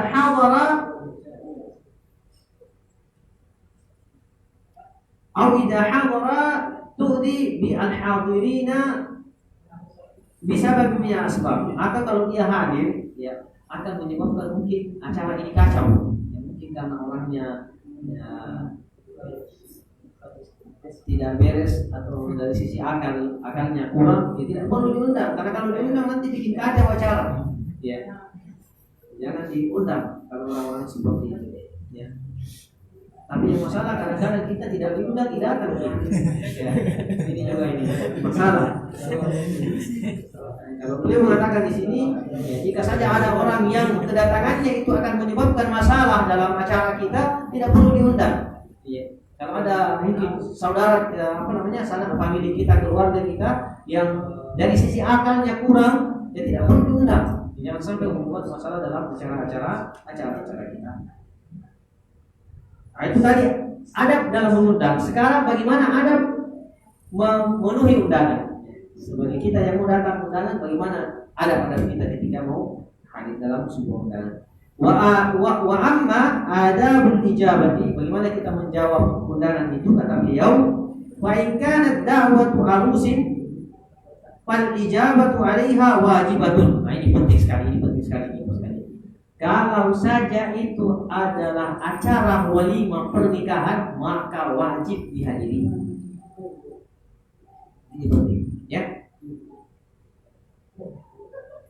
hadara tu'di bi al-hadirina bisabab min asbab. Atau kalau dia hadir, ya akan menyebabkan mungkin acara ini kacau. Ya, mungkin karena orangnya tidak beres atau dari sisi akalnya kurang, ya tidak perlu diundang. Karena kalau diundang nanti bikin kacau acara. Ya, jangan diundang kalau orang-orang seperti itu. Ya. Tapi yang masalah kadang-kadang kita tidak diundang, tidak akan. Ya. Ini juga ini masalah. Kalau beliau mengatakan di sini, ya, jika saja ada orang yang kedatangannya itu akan menyebabkan masalah dalam acara kita, tidak perlu diundang. Ya. Kalau ada mungkin saudara sanak famili kita, keluarga kita yang dari sisi akalnya kurang, ya tidak perlu diundang. Jangan sampai membuat masalah dalam acara-acara kita. Nah, itu tadi adab dalam mengundang. Sekarang bagaimana adab memenuhi undangan? Sebagai kita yang mau datang undangan, bagaimana adab kita ketika mau hadir dalam sebuah undangan? Wa amma adabul ijabati, bagaimana kita menjawab undangan itu, kata beliau, wa in kanat da'watu arusin fal ijabatu 'alaiha wajibatun. Nah, ini penting sekali. Kalau saja itu adalah acara walimah pernikahan, maka wajib dihadiri. Ini penting, ya.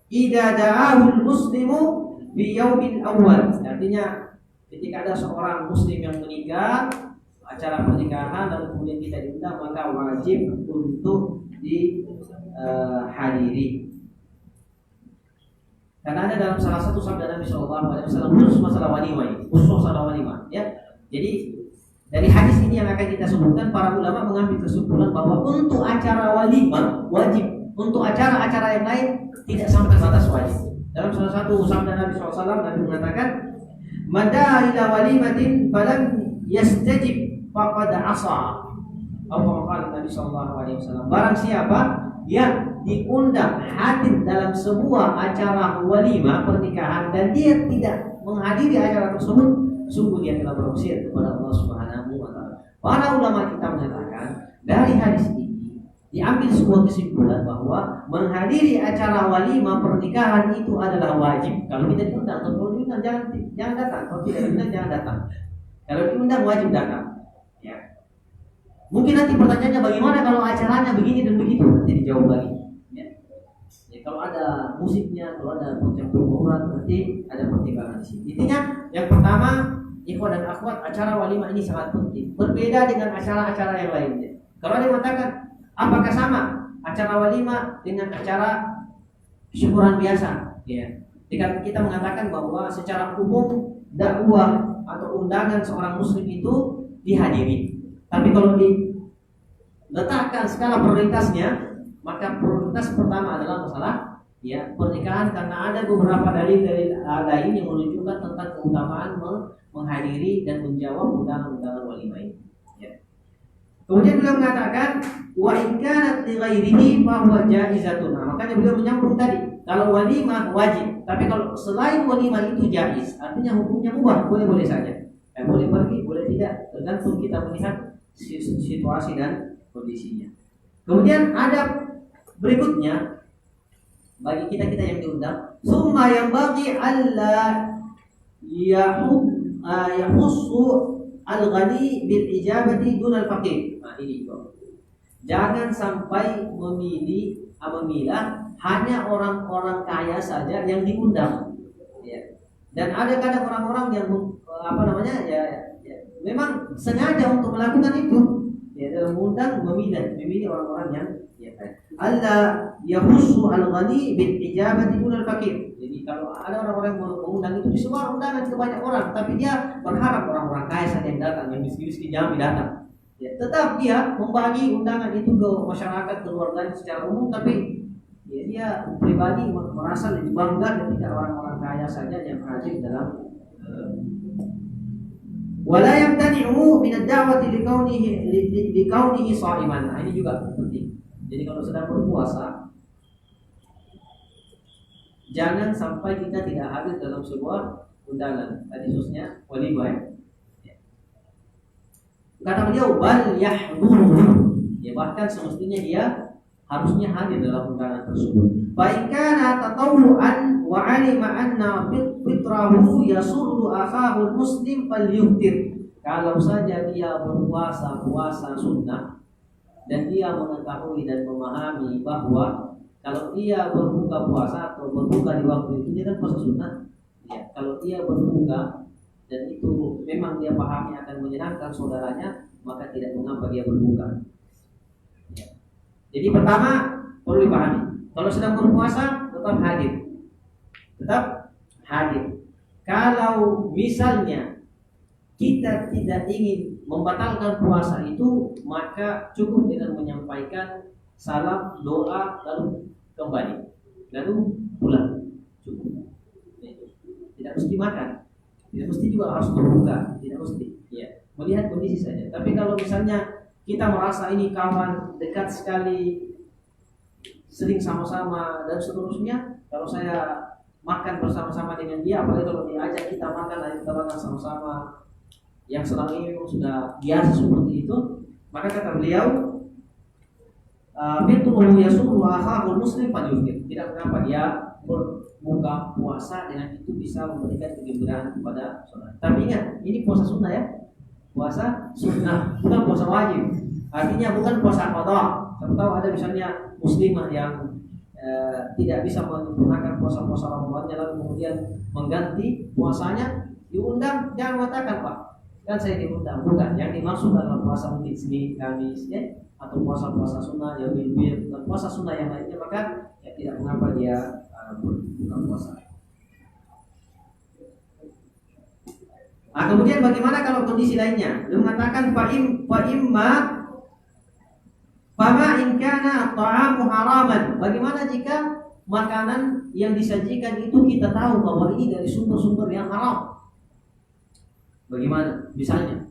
Idza da'ahul muslimu bi yaumil awwal. Artinya ketika ada seorang muslim yang menikah, acara pernikahan dan kemudian kita diundang, maka wajib untuk dihadiri. Karena ada dalam salah satu sabda Nabi SAW khusus masalah walimah ini, ya. Jadi Dari hadis ini yang akan kita sebutkan, para ulama mengambil kesimpulan bahwa untuk acara walimah wajib, untuk acara-acara yang lain tidak sampai batas wajib. Dalam salah satu sabda Nabi SAW, Nabi mengatakan, "Mada ila walimatin falam yastajib faqad asa." Atau Nabi SAW, barang siapa yang diundang hadir dalam sebuah acara walimah pernikahan dan dia tidak menghadiri acara tersebut, sungguh dia telah bermaksiat kepada Allah Subhanahu wa taala. Para ulama kita mengatakan dari hadis ini diambil sebuah kesimpulan bahwa menghadiri acara walimah pernikahan itu adalah wajib. Kalau kita diundang, atau kalau diundang jangan datang. Kalau tidak diundang jangan datang. Kalau diundang wajib datang. Ya. Mungkin nanti pertanyaannya bagaimana kalau acaranya begini dan begitu, nanti dijawab lagi. Ya. Ya, kalau ada musiknya, kalau ada percampuran, berarti ada pertimbangan di sini. Intinya yang pertama, ikhwan dan akhwat, acara walimah ini sangat penting. Berbeda dengan acara-acara yang lainnya. Kalau ada yang mengatakan, apakah sama acara walimah dengan acara syukuran biasa? Ya. Jika kita mengatakan bahwa secara umum dakwah atau undangan seorang muslim itu dihadiri. Tapi kalau diletakkan skala prioritasnya, maka prioritas pertama adalah masalah ya pernikahan, karena ada beberapa dalil lain yang menunjukkan tentang keutamaan menghadiri dan menjawab undangan-undangan walimah ini. Ya. Kemudian beliau mengatakan wa in kanat li ghairihi fa huwa jaizatun. Makanya beliau menyambung tadi, kalau walimah wajib, tapi kalau selain walimah itu jaiz, artinya hukumnya mubah, boleh-boleh saja. Boleh pergi, boleh tidak, tergantung kita melihat situasi dan kondisinya. Kemudian ada berikutnya bagi kita yang diundang, summa yang bagi Allah yahussu al-ghani bil ijabati dun al-faqir. Nah ini kok. Jangan sampai memilah hanya orang-orang kaya saja yang diundang. Ya. Dan ada kadang orang-orang yang memang sengaja untuk melakukan itu. Ya, dalam undang memilih orang-orang yang Allah yahussu al-ghani bil ijabati dun al-faqir. Jadi kalau ada orang-orang yang mengundang itu disebar undangan ke banyak orang, tapi dia berharap orang-orang kaya saja yang datang, yang miskin-miskin jangan datang. Ya, tetap dia membagi undangan itu ke masyarakat, keluarga secara umum, tapi ya, dia pribadi merasa lebih bangga ketika orang-orang kaya saja yang hadir dalam wala yamtani'u min ad-da'wati likaunihi sha'iman. Nah, ini juga penting. Jadi kalau sedang berpuasa, jangan sampai kita tidak hadir dalam sebuah undangan, tadi khususnya walimah. Ya. Kata beliau bal yahduru. Ya, bahkan semestinya dia harusnya hadir dalam undangan tersebut. Fa in kana tatawwu'an wa 'alima anna fitrahu yasurru akhahu muslim falyuftir. Kalau saja dia berpuasa sunnah dan dia mengetahui dan memahami bahwa kalau dia berbuka puasa atau berbuka di waktu itu dia kan puasa sunnah. Ya, kalau dia berbuka dan itu memang dia pahami akan menyenangkan saudaranya, maka tidak mengapa dia berbuka. Ya. Jadi pertama perlu dipahami, kalau sedang berpuasa tetap hadir. Kalau misalnya kita tidak ingin membatalkan puasa itu, maka cukup dengan menyampaikan salam, doa, lalu kembali, lalu pulang. Cukup. Tidak mesti makan, tidak mesti juga harus berbuka, tidak mesti. Ya, melihat kondisi saja. Tapi kalau misalnya kita merasa ini kawan dekat sekali, sering sama-sama dan seterusnya, kalau saya makan bersama-sama dengan dia, apalagi kalau diajak kita makan, lalu kita makan sama-sama, yang selama ini sudah biasa seperti itu, maka kata beliau, fitruhu yasuru akhahul muslim falyuftir. Tidak mengapa dia berbuka puasa, dengan itu bisa memberikan kegembiraan kepada saudara. Tapi ingat, ini puasa sunnah ya, puasa sunnah, bukan puasa wajib. Artinya bukan puasa qadha. Saya tahu ada misalnya muslimah yang tidak bisa menyempurnakan puasa-puasa Ramadannya, lalu kemudian mengganti puasanya, diundang, jangan mengatakan Pak, kan saya diundang. Bukan, yang dimaksud adalah puasa mungkin Senin, Kamis, ya, atau puasa-puasa sunnah, yaumil bid, dan puasa sunnah yang lainnya, maka ya tidak mengapa dia berbuka puasa. Kemudian bagaimana kalau kondisi lainnya? Dia mengatakan fama in kana ta'amu haraman. Bagaimana jika makanan yang disajikan itu kita tahu bahwa ini dari sumber-sumber yang haram? Bagaimana? Misalnya,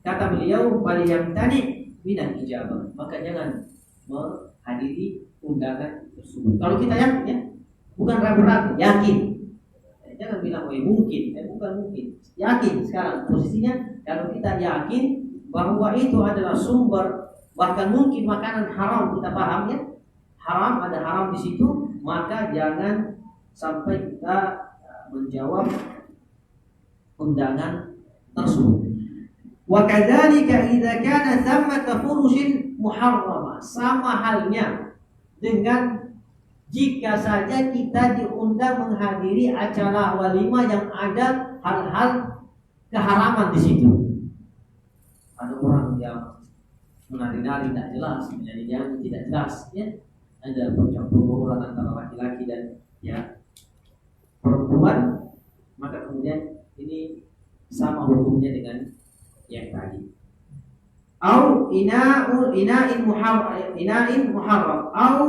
kata beliau, "Falyamtani minal ijabah." Maka jangan menghadiri undangan tersebut. Kalau kita yakin, ya, bukan ragu-ragu, yakin. Jangan bilang, "Oh, mungkin." Bukan mungkin. Yakin sekarang posisinya. Kalau kita yakin bahwa itu adalah sumber, bahkan mungkin makanan haram, kita paham ya, haram, ada haram di situ, maka jangan sampai kita menjawab undangan tersebut. Wa kadzalika idza kana thammata furushin muharramah. Sama halnya dengan jika saja kita diundang menghadiri acara walimah yang ada hal-hal keharaman di situ. Ada orang yang menari-nari tidak jelas, menyanyi-nyanyi tidak jelas, ya. Ada percampuran antara laki-laki dan ya perempuan, maka kemudian ini sama hukumnya dengan yang tadi. Au ina'in muharram, au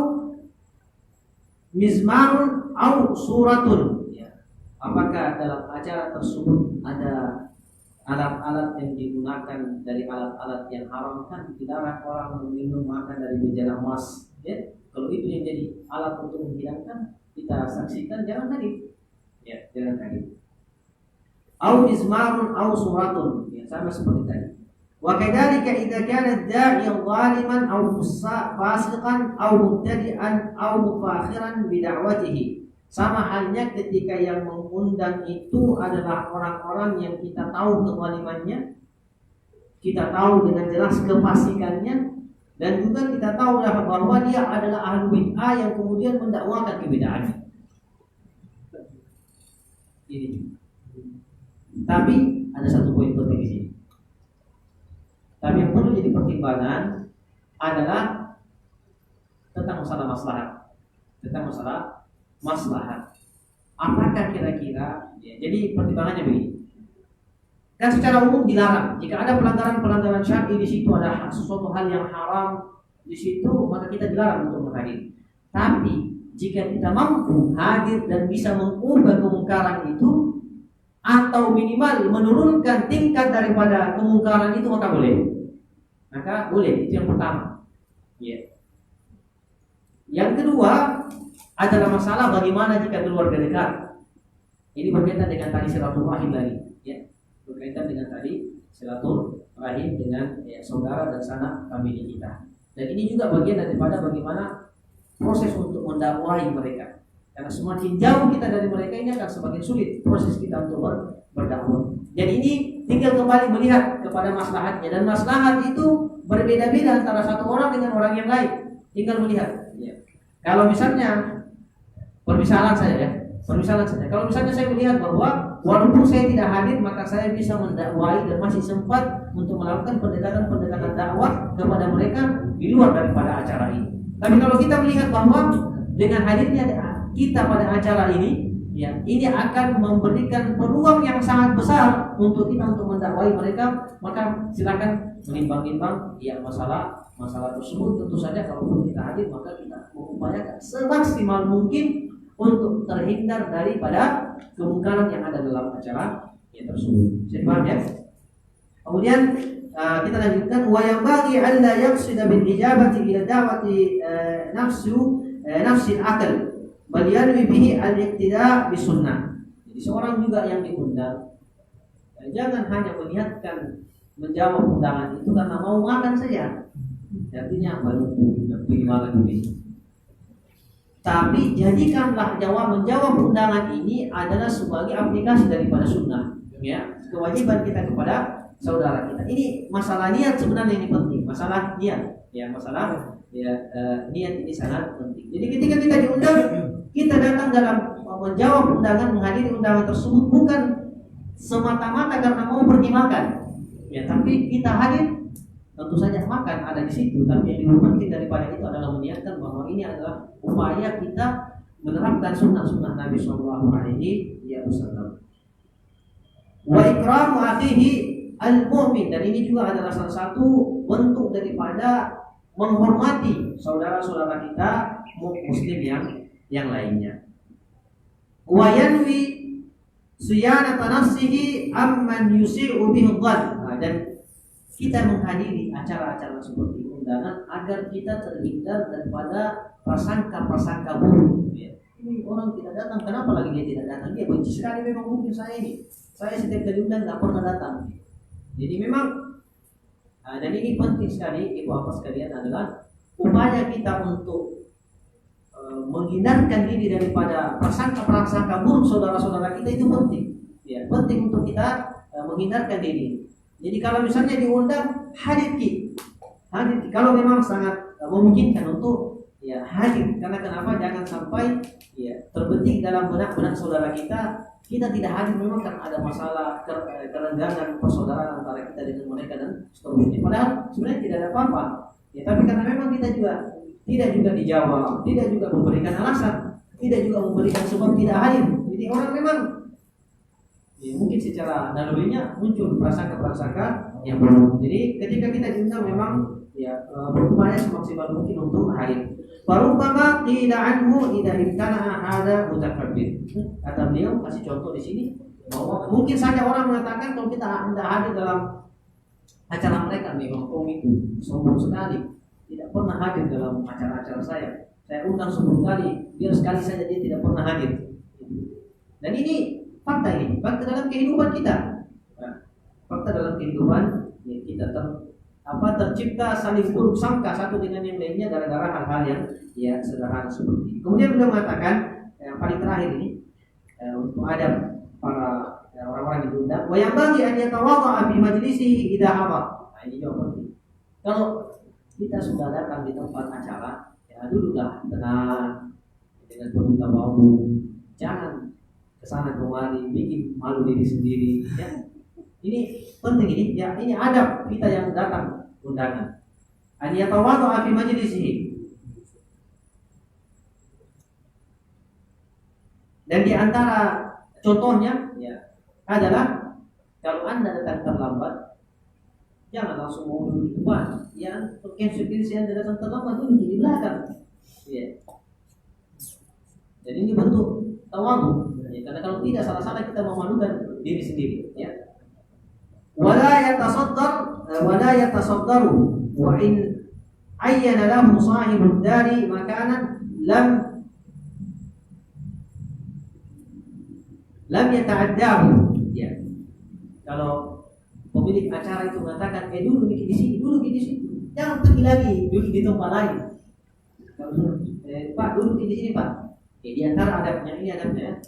mizmarun, au suratun. Ya. Apakah dalam acara tersebut ada alat-alat yang digunakan dari alat-alat yang haram? Kan dilarang orang meminum makan dari bejana emas, ya. Kalau itu yang jadi alat untuk menghilangkan, kita saksikan, jangan tadi, ya, jangan tadi. Au mizmarun, au suratun, ya, sama seperti tadi. Wa kadzalika idza kana ad-da'i zaliman aw fasiqan aw mubtadi'an aw mufakhiran bi da'watihi. Sama halnya ketika yang mengundang itu adalah orang-orang yang kita tahu kezalimannya, kita tahu dengan jelas kefasikannya, dan juga kita tahu bahwa dia adalah ahli bid'ah yang kemudian mendakwakan kebid'ahannya. Ini. Tapi ada satu poin penting di sini. Tapi yang perlu jadi pertimbangan adalah tentang masalah maslahat. Tentang masalah maslahat. Apakah kira-kira? Ya, jadi pertimbangannya begini. Dan secara umum dilarang. Jika ada pelanggaran-pelanggaran syar'i di situ, ada sesuatu hal yang haram di situ, maka kita dilarang untuk menghadiri. Tapi jika kita mampu hadir dan bisa mengubah kemungkaran itu, atau minimal menurunkan tingkat daripada kemungkaran itu, maka boleh. Maka boleh, itu yang pertama. Ya. Yang kedua adalah masalah bagaimana jika keluarga dekat. Ini berkaitan dengan tadi silaturahim lagi, ya. Berkaitan dengan tadi silaturahim dengan ya, saudara dan sanak famili kita. Dan ini juga bagian daripada bagaimana proses untuk mendakwahi mereka. Karena semakin jauh kita dari mereka, ini akan semakin sulit proses kita untuk berdakwah. Jadi ini tinggal kembali melihat kepada maslahatnya, dan maslahat itu berbeda-beda antara satu orang dengan orang yang lain. Tinggal melihat. Ya. Kalau misalnya permisalan saja. Kalau misalnya saya melihat bahwa walaupun saya tidak hadir, maka saya bisa mendakwai dan masih sempat untuk melakukan pendekatan dakwah kepada mereka di luar daripada acara ini. Tapi kalau kita melihat bahwa dengan hadirnya kita pada acara ini, ya, ini akan memberikan peluang yang sangat besar untuk kita untuk mendakwai mereka, maka silakan menimbang-nimbang ya masalah tersebut. Tentu saja kalau kita hadir, maka kita mengupayakan semaksimal mungkin untuk terhindar daripada kemungkaran yang ada dalam acara yang tersebut. Jadi paham ya? Kemudian kita lanjutkan, wa yanbaghi an la yaqsida bil ijabati ila da'wati nafsil aql bal yanwi bihi al-iqtida' bis sunnah. Jadi seorang juga yang diundang, jangan hanya melihatkan menjawab undangan itu karena mau makan saja. Artinya pergi makan dulu. Tapi jadikanlah menjawab undangan ini adalah sebagai aplikasi daripada sunnah, ya, kewajiban kita kepada saudara kita. Ini masalah niat sebenarnya ini penting. Masalah niat, ya, niat ini sangat penting. Jadi ketika kita diundang, kita datang dalam menjawab undangan, menghadiri undangan tersebut bukan semata-mata karena mau pergi makan, ya, tapi kita hadir. Tentu saja makan ada di situ, tapi yang lebih penting daripada itu adalah meniatkan bahwa ini adalah upaya kita menerapkan sunnah-sunnah Nabi Shallallahu Alaihi Wasallam. Wa ikramu akhihi al-mu'min, dan ini juga adalah salah satu bentuk daripada menghormati saudara-saudara kita muslim yang lainnya. Wa yanwi siyanata nafsihi amman yusi'u bihi dhann. Dan kita menghadiri acara-acara seperti undangan agar kita terhindar daripada prasangka-prasangka buruk. Ini orang tidak datang, kenapa lagi dia tidak datang? Dia benci sekali memang mungkin saya ini. Saya setiap kali undang nggak pernah datang. Jadi memang dan ini penting sekali ibu bapak sekalian adalah upaya kita untuk menghindarkan diri daripada prasangka-prasangka buruk saudara-saudara kita itu penting. Ya, penting untuk kita menghindarkan diri. Jadi kalau misalnya diundang hadir. Kalau memang sangat memungkinkan untuk ya hadir, karena kenapa? Jangan sampai ya terbetik dalam benak-benak saudara kita tidak hadir memang karena ada masalah kerenggangan persaudaraan antara kita dengan mereka dan seterusnya. Padahal sebenarnya tidak ada apa-apa. Ya, tapi karena memang kita juga tidak juga dijawab, tidak juga memberikan alasan, tidak juga memberikan sebab tidak hadir. Jadi orang memang ya, mungkin secara nalurinya muncul prasangka-prasangka yang buruk. Jadi ketika kita diundang memang ya berupaya semaksimal mungkin untuk hadir. Farubbama qila anhu idza imtana hada mutakabbir. Kata beliau kasih contoh di sini bahwa mungkin saja orang mengatakan kalau kita tidak hadir dalam acara mereka memang itu sombong sekali. Tidak pernah hadir dalam acara-acara saya. Saya undang 10 kali, biar sekali saja dia tidak pernah hadir. Dan ini fakta fakta dalam kehidupan kita. Fakta dalam kehidupan ya, kita tercipta saling buruk sangka satu dengan yang lainnya gara-gara hal-hal yang ya sederhana seperti ini. Kemudian beliau mengatakan yang paling terakhir ini untuk adab para orang-orang yang diundang, wa yanbaghi an yatawadda'a fi majlisihi idza hadar. Nah, ini juga penting. Kalau kita sudah datang di tempat acara, ya duduklah tenang dengan penuh tawadhu. Jangan kesana kemari bikin malu diri sendiri. Ya. Ini penting ini. Ya, ini adab kita yang datang undangan. An yatawadda'a fi majlisihi. Dan di antara contohnya ya adalah kalau Anda datang terlambat, jangan langsung mau duduk di depan. Ya, konsekuensi Anda datang terlambat dulu di belakang. Ya. Jadi ini bentuk tawadhu. Ya, karena kalau tidak salah-salah kita memalukan diri sendiri. Ya. Wala yatasaddaru wa in ayyana lahu sahibud dari makanan lam yata'addahu. Ya. Kalau pemilik acara itu mengatakan duduk di sini, jangan pergi lagi duduk di tempat lain. Pak, duduk di sini Pak. Di antara adabnya ini adabnya,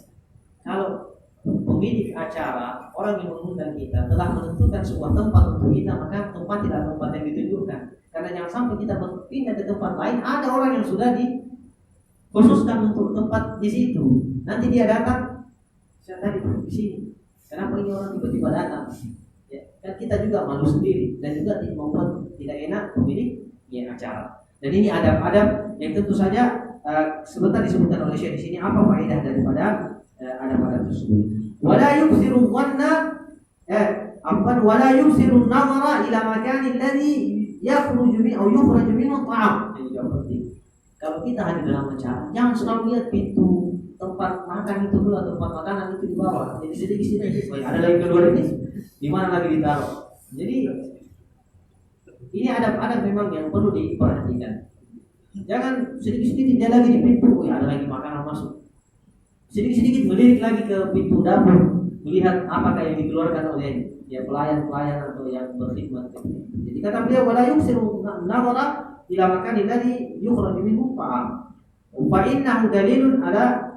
kalau pemilik acara, orang yang mengundang kita telah menentukan sebuah tempat untuk kita, maka tempat tidak tempat yang ditunjukkan. Karena jangan sampai kita berpindah ke tempat lain, ada orang yang sudah dikhususkan untuk tempat di situ. Nanti dia datang, saya tadi duduk di sini. Kenapa ini orang tiba-tiba datang? Ya, kan kita juga malu sendiri dan juga membuat tidak enak pemilik acara. Dan ini adab-adab yang tentu saja sebentar disebutkan oleh Syekh di sini apa faedah daripada adab-adab tersebut. Wala yuksiru dhanna wala yuksiru an-nazara ila makani alladhi yakhruju min aw yukhraju minhu ta'am. Ini juga penting. Kalau kita hadir dalam acara, jangan selalu lihat pintu tempat makan itu dulu atau tempat makanan itu di bawah. Jadi sedikit-sedikit. Ada lagi keluar ini. Di mana lagi ditaruh? Jadi ini adab-adab memang yang perlu diperhatikan. Jangan sedikit-sedikit dia lagi di pintu, ada lagi makanan masuk. Sedikit-sedikit melirik lagi ke pintu dapur, melihat apakah yang dikeluarkan oleh pelayan-pelayan atau yang berkhidmat. Jadi kata beliau, wala yuksiru nazara ila makani alladhi yukhraju minhu ta'am. Fa innahu dalilun ala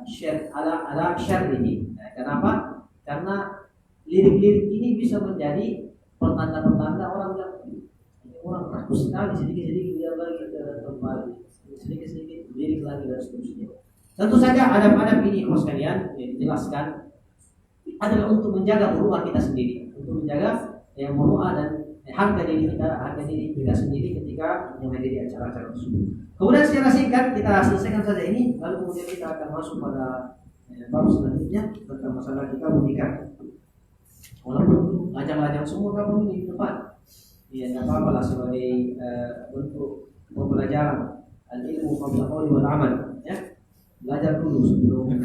syarrihi. Kenapa? Karena lirik-lirik ini bisa menjadi pertanda-pertanda orang rakus sekali, sedikit-sedikit dia lagi ke tempat, sedikit-sedikit lirik lagi dan seterusnya. Tentu saja adab-adab ini sekalian yang dijelaskan adalah untuk menjaga muruah kita sendiri, untuk menjaga muruah dan harga diri kita sendiri ketika menghadiri acara-acara tersebut. Kemudian secara singkat kita selesaikan saja ini, lalu kemudian kita akan masuk pada bab selanjutnya tentang masalah kita menikah. Walaupun lajang-lajang semua kamu di depan, ya tidak apa-apa lah sebagai bentuk pembelajaran. Al-ilmu qabla qawli wal amal, ya. Belajar dulu sebelum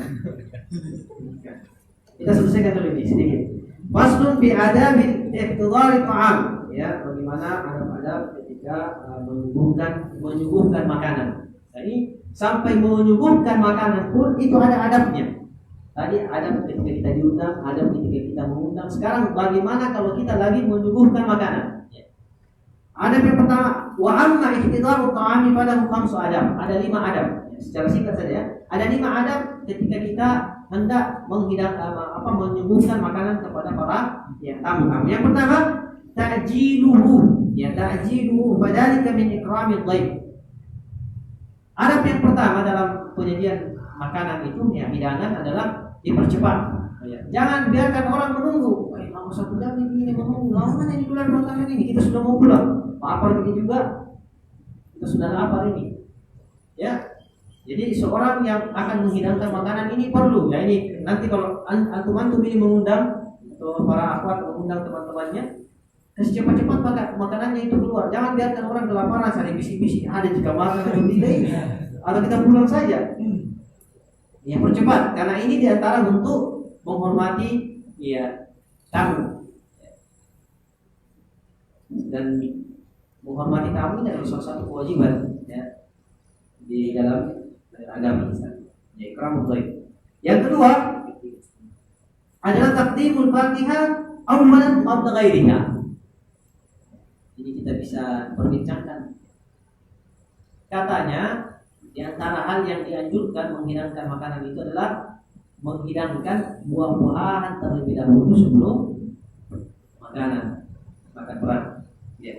kita selesaikan dulu ini sedikit. Faslun fi adabil ihtidari ta'am, ya, bagaimana adab-adab ketika menyuguhkan makanan. Jadi sampai menyuguhkan makanan pun itu ada adabnya. Tadi adab ketika kita diundang, adab ketika kita mengundang. Sekarang bagaimana kalau kita lagi menyuguhkan makanan? Ya. Adab yang pertama, wa amma ihtidaru ta'ami falahu khamsu adab. Ada 5 adab. Ya, secara singkat saja ya. Ada 5 adab ketika kita hendak menyuguhkan makanan kepada para tamu. Yang pertama, ta'jiluhu. Ya, ta'jiluhu fadzalika min ikramid dhaif. Adab yang pertama dalam penyajian makanan itu, ya, hidangan adalah dipercepat. Ya. Jangan biarkan orang menunggu. Lama 1 jam ini menunggu. Lama ini bulan makanan ini kita sudah mau pulang. Lapar ini juga. Kita sudah lapar ini. Ya. Jadi seorang yang akan menghidangkan makanan ini perlu, ya, ini nanti kalau antum ini mengundang atau para akhwat mengundang teman-temannya, kasih cepat-cepat makanannya itu keluar. Jangan biarkan orang kelaparan saling bisik-bisik ada jika makan atau tidak ini. Atau kita pulang saja. Ya, percepat karena ini diantara bentuk menghormati tamu. Dan menghormati tamu ini adalah salah satu kewajiban, ya, di dalam agama Islam. Ya, ikramul dhaif. Yang kedua adalah taqdimul Fatihah awwalan qabla ghairiha. Ini kita bisa perbincangkan. Katanya di antara hal yang dianjurkan menghidangkan makanan itu adalah menghidangkan buah-buahan terlebih dahulu sebelum makan berat. Ya.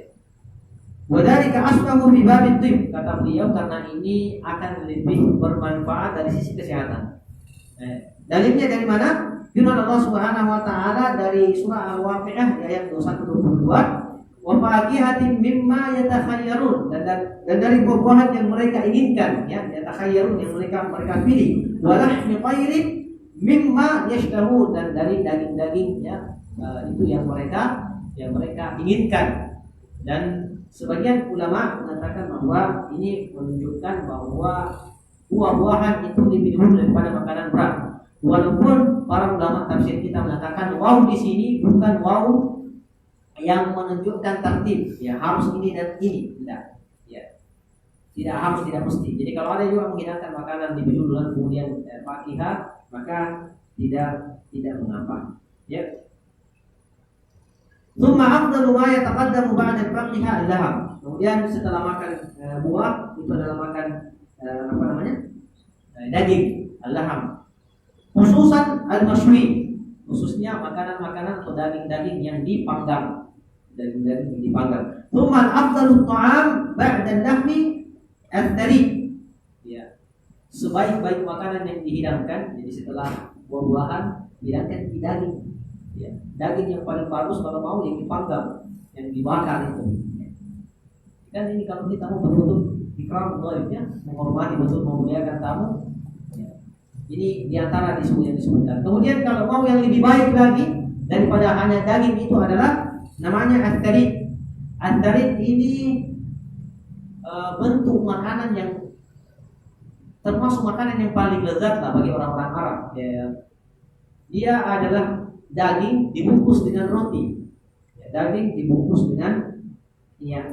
Wadhalika asbahu fi babid thib, kata beliau, karena ini akan lebih bermanfaat dari sisi kesehatan. Dalilnya dari mana? Firman Allah Subhanahu wa taala dari surah Al-Waqiah ayat 21-22, wa faqihatin mimma yatakhayyarun, dan dari buah-buahan yang mereka inginkan, ya, yatakhayyarun yang mereka pilih, wa lahmi tayrin mimma yashtahun, dan dari daging-daging, ya, itu yang mereka inginkan. Dan sebagian ulama mengatakan bahwa ini menunjukkan bahwa buah-buahan itu lebih dulu daripada makanan berat. Walaupun para ulama tafsir kita mengatakan waw di sini bukan waw yang menunjukkan tertib, ya, harus ini dan ini, tidak. Ya. Tidak harus, tidak mesti. Jadi kalau ada juga menghidangkan makanan lebih dulu dan kemudian Fatihah, maka tidak mengapa. Ya. Tsumma afdalu ma yataqaddamu ba'da al-Fatihah al-laham. Kemudian setelah makan buah itu adalah makan daging, al-laham. Khususan al-mashwi, khususnya makanan-makanan atau daging-daging yang dipanggang. Daging-daging yang dipanggang. Tsumma afdalu ta'am ba'da al-lahmi al-tari. Ya. Sebaik-baik makanan yang dihidangkan, jadi setelah buah-buahan hidangkan daging. Ya, daging yang paling bagus kalau mau yang dipanggang, yang dibakar itu. Dan ini kalau kita mau betul-betul ikram dhaifnya, menghormati, betul memuliakan tamu, ya, ini diantara yang disebutkan. Kemudian kalau mau yang lebih baik lagi daripada hanya daging itu adalah namanya at-tarid. At-tarid ini bentuk makanan yang termasuk makanan yang paling lezat lah bagi orang-orang Arab. Ya. Dia adalah daging dibungkus dengan roti, ya, daging dibungkus dengan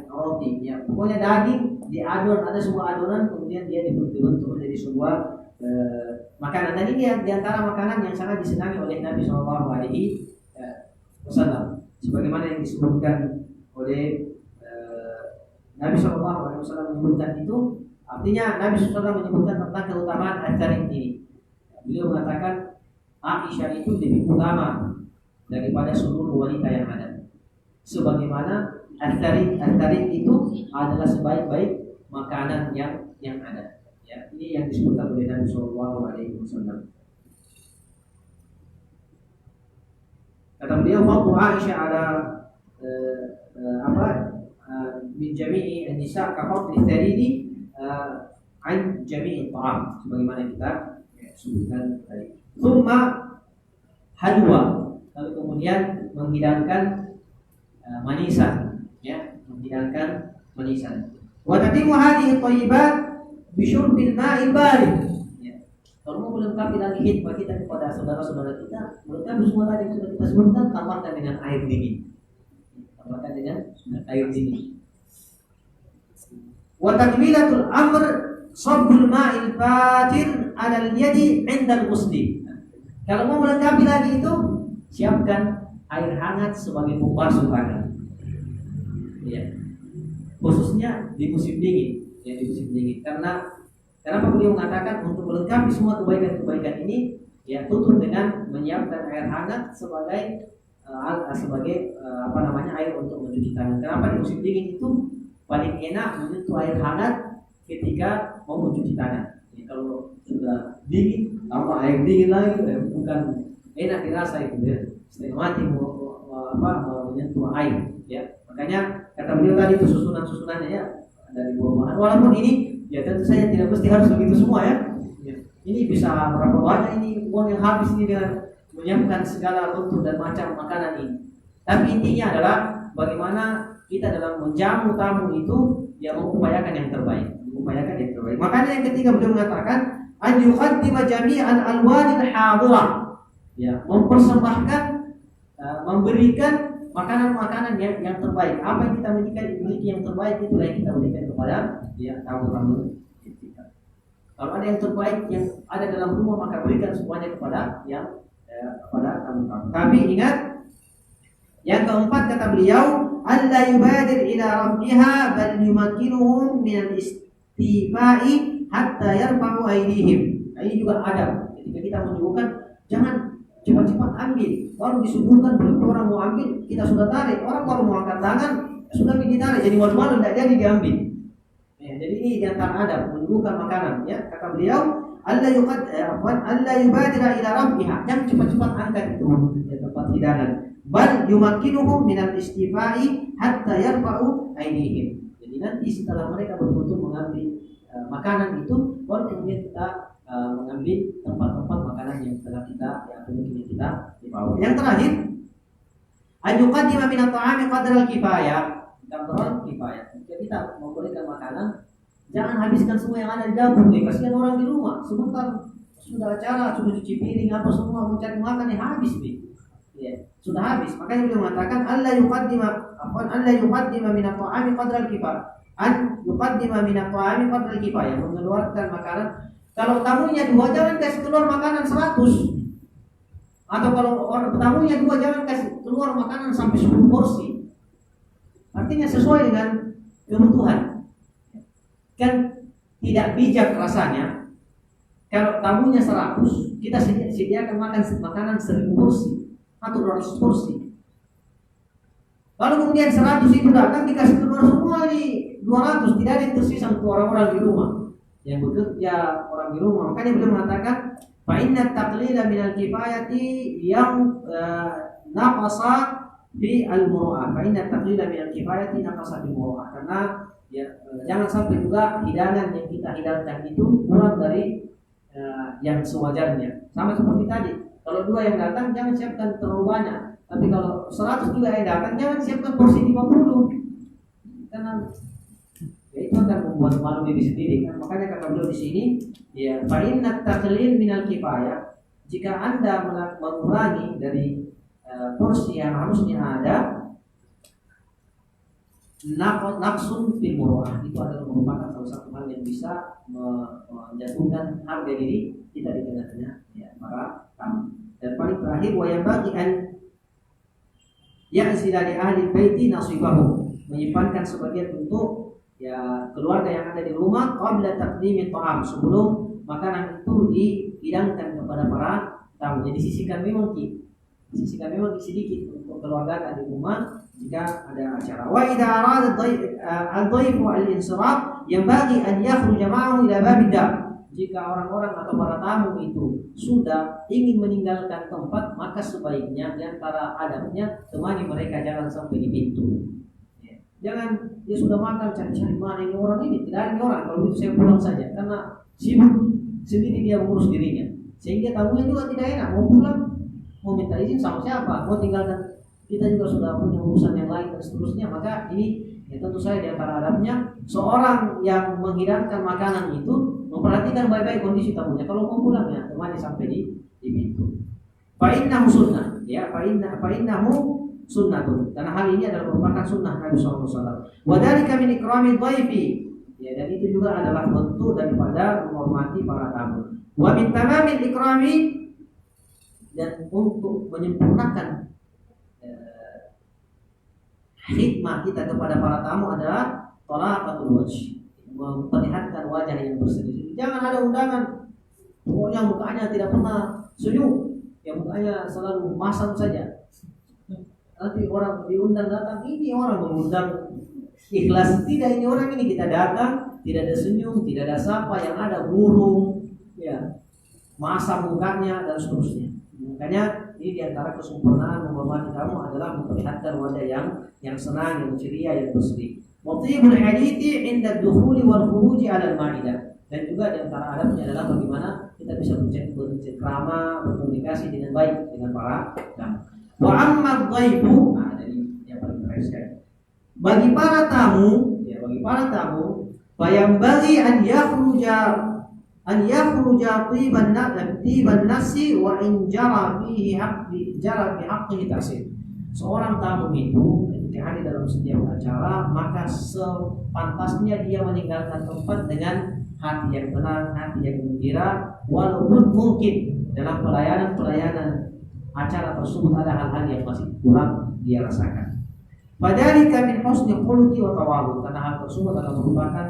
roti, ya, pokoknya daging diadon, ada sebuah adonan, kemudian dia dibentuk menjadi sebuah makanan. Dan ini diantara makanan yang sangat disenangi oleh Nabi Shallallahu Alaihi Wasallam, sebagaimana yang disebutkan oleh Nabi Shallallahu Alaihi Wasallam menyebutkan itu, artinya Nabi SAW menyebutkan tentang keutamaan at-tarid ini. Beliau mengatakan Aisyah itu lebih utama daripada seluruh wanita yang ada. Sebagaimana at-tarid itu adalah sebaik-baik makanan yang ada. Ya, ini yang disebutkan oleh Nabi Shallallahu Alaihi Wasallam. Kata beliau, "Fadlu Aisyah ala min jami'i an-nisa ka fadli tharidi an jami'i ta'am, sebagaimana kita sebutkan tadi. Thumma halwa, lalu kemudian menghidangkan manisan, ya, menghidangkan manisan. Wa tatimu hadhihi thayyibat bi syurbil ma'il barid. Ya. Kalau mau melengkapi lagi hikmah kita kepada saudara-saudara kita, melengkapi semua tadi yang sudah kita sebutkan, tambahkan dengan air dingin. Tambahkan dengan air dingin. Wa takmilatul amr sabbul ma'il fatir 'ala al-yadi 'inda al-ghusli. Kalau mau melengkapi lagi itu, siapkan air hangat sebagai pembasuh tangan. Ya. Khususnya di musim dingin, ya, di musim dingin. Kenapa beliau mengatakan untuk melengkapi semua kebaikan-kebaikan ini, ya, tutup dengan menyiapkan air hangat sebagai air untuk mencuci tangan. Kenapa di musim dingin itu paling enak menyentuh air hangat ketika mau mencuci tangan. Ya, kalau sudah dingin, tambah air dingin lagi, bukan enak dirasa itu, ya. Setengah mati menyentuh air, ya. Makanya kata beliau tadi itu susunannya, ya, dari buah-buahan. Walaupun ini, ya, tentu saja tidak mesti harus begitu semua, ya. Ya. Ini bisa berapa banyak ini uang yang habis ini dengan menyiapkan segala bentuk dan macam makanan ini. Tapi intinya adalah bagaimana kita dalam menjamu tamu itu, ya, mengupayakan yang terbaik. Makanya yang ketiga beliau mengatakan an yuqaddima jami'al alwanil hadirah, ya, mempersembahkan, memberikan makanan-makanan yang terbaik. Apa yang kita miliki yang terbaik, itulah yang kita berikan kepada, ya, tamu-tamu kita. Kalau ada yang terbaik yang ada dalam rumah, maka berikan semuanya kepada kepada tamu-tamu. Tapi ingat, yang keempat kata beliau, alla yubadir ila rabbiha bal yumakkinuhum min al-istifa'i hatta yarfa'u aydihim. Ini juga adab. Ketika kita menyuguhkan, jangan cepat-cepat ambil, baru disuguhkan, belum orang mau ambil, kita sudah tarik. Orang baru mau angkat tangan, sudah ditarik, jadi malu-malu, tidak jadi diambil. Ya, jadi ini di antara adab menyuguhkan makanan, ya. Kata beliau, alla yubadira ila rabbiha, jangan cepat-cepat angkat itu, ya, tempat hidangan. Bal yumakkinuhum min al-istifa'i hatta yarfa'u aydihim. Jadi nanti setelah mereka betul-betul mengambil makanan itu, baru kemudian kita mengambil tempat-tempat makanan yang telah kita dibawa. Yang terakhir, ayuqaddima min at-ta'ami qadra al-kifayah. Jika kita memberikan makanan, jangan habiskan semua yang ada di dapur. Kasihan orang di rumah, sebentar sudah acara, sudah cuci piring, apa semua mau cari makan, habis, ya, sudah habis. Makanya beliau mengatakan alla yuqaddima min at-ta'ami qadra al-kifayah. An yuqaddima min at-ta'ami qadra al-kifayah, mengeluarkan makanan. Kalau tamunya 2, jangan kasih keluar makanan 100. Atau kalau orang tamunya 2, jangan kasih keluar makanan sampai 10 porsi. Artinya sesuai dengan kebutuhan. Kan tidak bijak rasanya kalau tamunya 100, kita sediakan makanan 1000 porsi atau 200 porsi. Lalu kemudian 100 itu datang dikasih keluar semua di 200, tidak ada yang tersisa untuk orang-orang di rumah yang bekerja, orang di rumah. Makanya beliau mengatakan fa inna taqlila min al-kifayati yang naqasa fi al-muru'ah. Fa inna taqlila min al-kifayati naqasa fi al-muru'ah. Karena, ya, jangan sampai juga hidangan yang kita hidangkan itu kurang dari yang sewajarnya. Sama seperti tadi, kalau 2 yang datang jangan siapkan terlalu banyak. Tapi kalau 100 juga yang datang, jangan siapkan porsi 50. Karena, ya, itu akan membuat malu diri sendiri, kan. Makanya kata beliau di sini, ya, fa inna taqlil minal kifayah, jika Anda mengurangi dari porsi yang harusnya ada, naqsun fil muru'ah, itu adalah merupakan salah satu hal yang bisa menjatuhkan harga diri kita di tengah-tengah, ya, para tamu. Dan paling terakhir, wa yambaghi an ya'zila li ahli baiti nasibahu, menyimpankan sebagian untuk, ya, keluarga yang ada di rumah qabla taqdimi ta'am, sebelum makanan itu dihidangkan kepada para tamu. Jadi sisihkan memang sedikit untuk keluarga di rumah jika ada acara. Wa idza arada al-dhayfu al-insiraf yanbaghi an yakhruja ma'ahu ila babid dar. jika orang-orang atau para tamu itu sudah ingin meninggalkan tempat, maka sebaiknya di antara adabnya temani mereka, jangan sampai di pintu. Ya. Jangan dia sudah makan cari-cari mana ini orang ini, tidak ada ini orang, kalau itu saya pulang saja, karena sibuk sendiri dia mengurus dirinya, sehingga tamunya juga tidak enak, mau pulang, mau minta izin sama siapa, mau tinggalkan, kita juga sudah punya urusan yang lain dan seterusnya. Maka ini ya tentu saja di antara adabnya seorang yang menghidangkan makanan itu memperhatikan baik-baik kondisi tamunya. Kalau mau pulang ya temani sampai di pintu. Fa innahu sunnah, ya fa innahu sunnatun. Karena hal ini adalah merupakan sunnah Nabi sallallahu alaihi wasallam. Wa dzalika min ikrami dhaifi. Ya, dan itu juga adalah bentuk daripada menghormati para tamu. Wa min tamamil ikrami, dan untuk menyempurnakan hikmah kita kepada para tamu adalah talaqatul wajh, memperlihatkan wajah yang berseri. Jangan ada undangan pokoknya mukanya tidak pernah senyum, ya mukanya selalu masam saja. Nanti orang diundang datang, ini orang mengundang ikhlas, tidak, ini orang ini kita datang tidak ada senyum, tidak ada sapa, yang ada burung, ya masam mukanya dan seterusnya. Makanya ini diantara kesempurnaan menghormati tamu adalah memperlihatkan wajah yang senang, yang ceria, yang berseri. Motiful hadithi inda dukhuli wal khuruji ala al-ma'idah. Dan juga diantara adabnya adalah bagaimana kita bisa bercengkrama, berkomunikasi dengan baik dengan para tamu. Wa amma dhaifu, jadi yang paling terakhir sekali. Bagi para tamu, fayambaghi an yakhruja tiban nasi wa in jara fi haqqihi tasir. Seorang tamu itu ketika hadir dalam setiap acara, maka sepantasnya dia meninggalkan tempat dengan hati yang tenang, hati yang gembira, walaupun mungkin dalam pelayanan acara tersebut ada hal-hal yang masih kurang dia rasakan. Padhalika min husni khuluqi wa tawadhu, karena hal tersebut adalah merupakan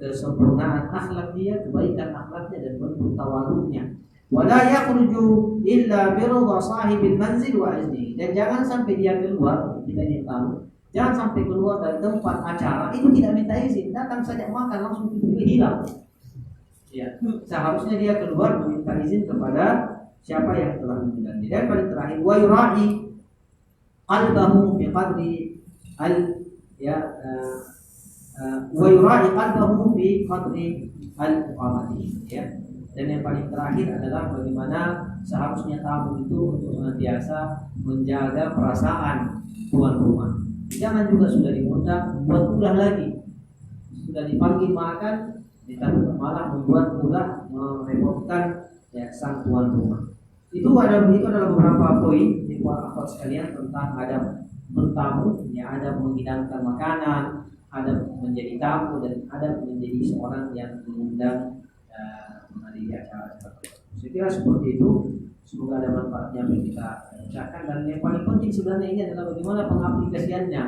kesempurnaan akhlak dia, kebaikan akhlaknya dan bentuk tawadhunya. Wala yakhruju illa bi ridha sahibil manzil wa izni. Dan jangan sampai dia keluar, kita ini tahu, jangan sampai keluar dari tempat acara itu tidak minta izin, datang saja makan langsung tiba-tiba hilang. Ya, seharusnya dia keluar meminta izin kepada siapa yang telah mengundang dia. Dan paling terakhir, wa yura'i qalbahu bi qadri wa yura'i qalbahu bi qadri al-qamati, ya. Dan yang paling terakhir adalah bagaimana seharusnya tamu itu untuk senantiasa menjaga perasaan tuan rumah. Jangan juga sudah diundang buat ulah lagi, sudah dipanggil makan ditambah malah membuat ulah, merepotkan ya sang tuan rumah. Itu adalah beberapa poin di akhwat sekalian tentang adab bertamu, ya, adab menghidangkan makanan, adab menjadi tamu, dan adab menjadi seorang yang mengundang di acara-acara. Saya kira seperti itu. Semoga ada manfaatnya yang kita ucapkan, dan yang paling penting sebenarnya ini adalah bagaimana pengaplikasiannya.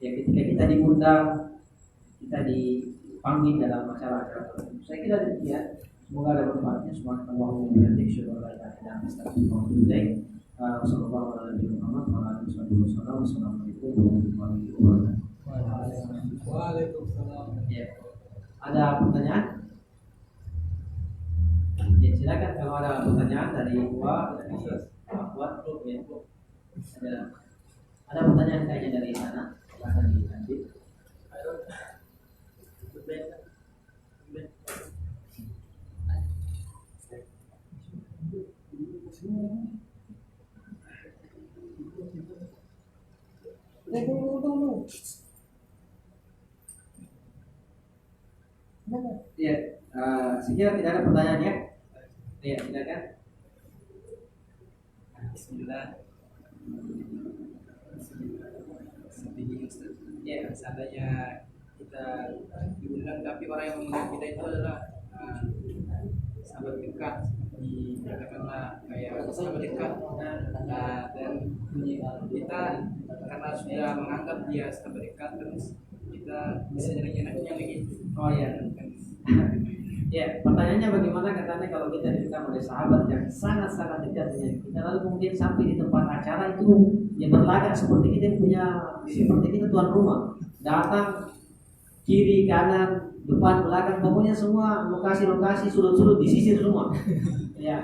Ya, ketika kita diundang, kita dipanggil dalam acara-acara tertentu. Saya kira demikian. Semoga ada manfaatnya. Subhanallahu wa bihamdihi, asyhadu an la ilaha illa anta, astaghfiruka wa atubu ilaik. Wassallallahu ala nabiyyina Muhammad wa ala alihi wasallam. Wassalamualaikum warahmatullahi wabarakatuh. Waalaikumsalam. Ya. Ada pertanyaan? Ya, silakan kalau ada pertanyaan dari buat ya. Ada pertanyaan kayaknya dari sana, silakan dilanjut. Ya, sekiranya tidak ada pertanyaan ya. Ya, silakan. Bismillah. Ya, seandainya kita diundang tapi orang yang mengundang kita itu adalah sahabat dekat, dikatakanlah kayak sahabat dekat, dan kita karena sudah menganggap dia sahabat dekat, terus kita bisa nyenengin lagi. Oh ya. Ya, pertanyaannya bagaimana katanya kalau kita diundang oleh sahabat yang sangat-sangat dekat dengan kita, lalu kemudian sampai di tempat acara itu ya berlagak seperti kita tuan rumah, datang kiri kanan depan, belakang, pokoknya semua lokasi-lokasi, sudut-sudut disisir semua. Ya,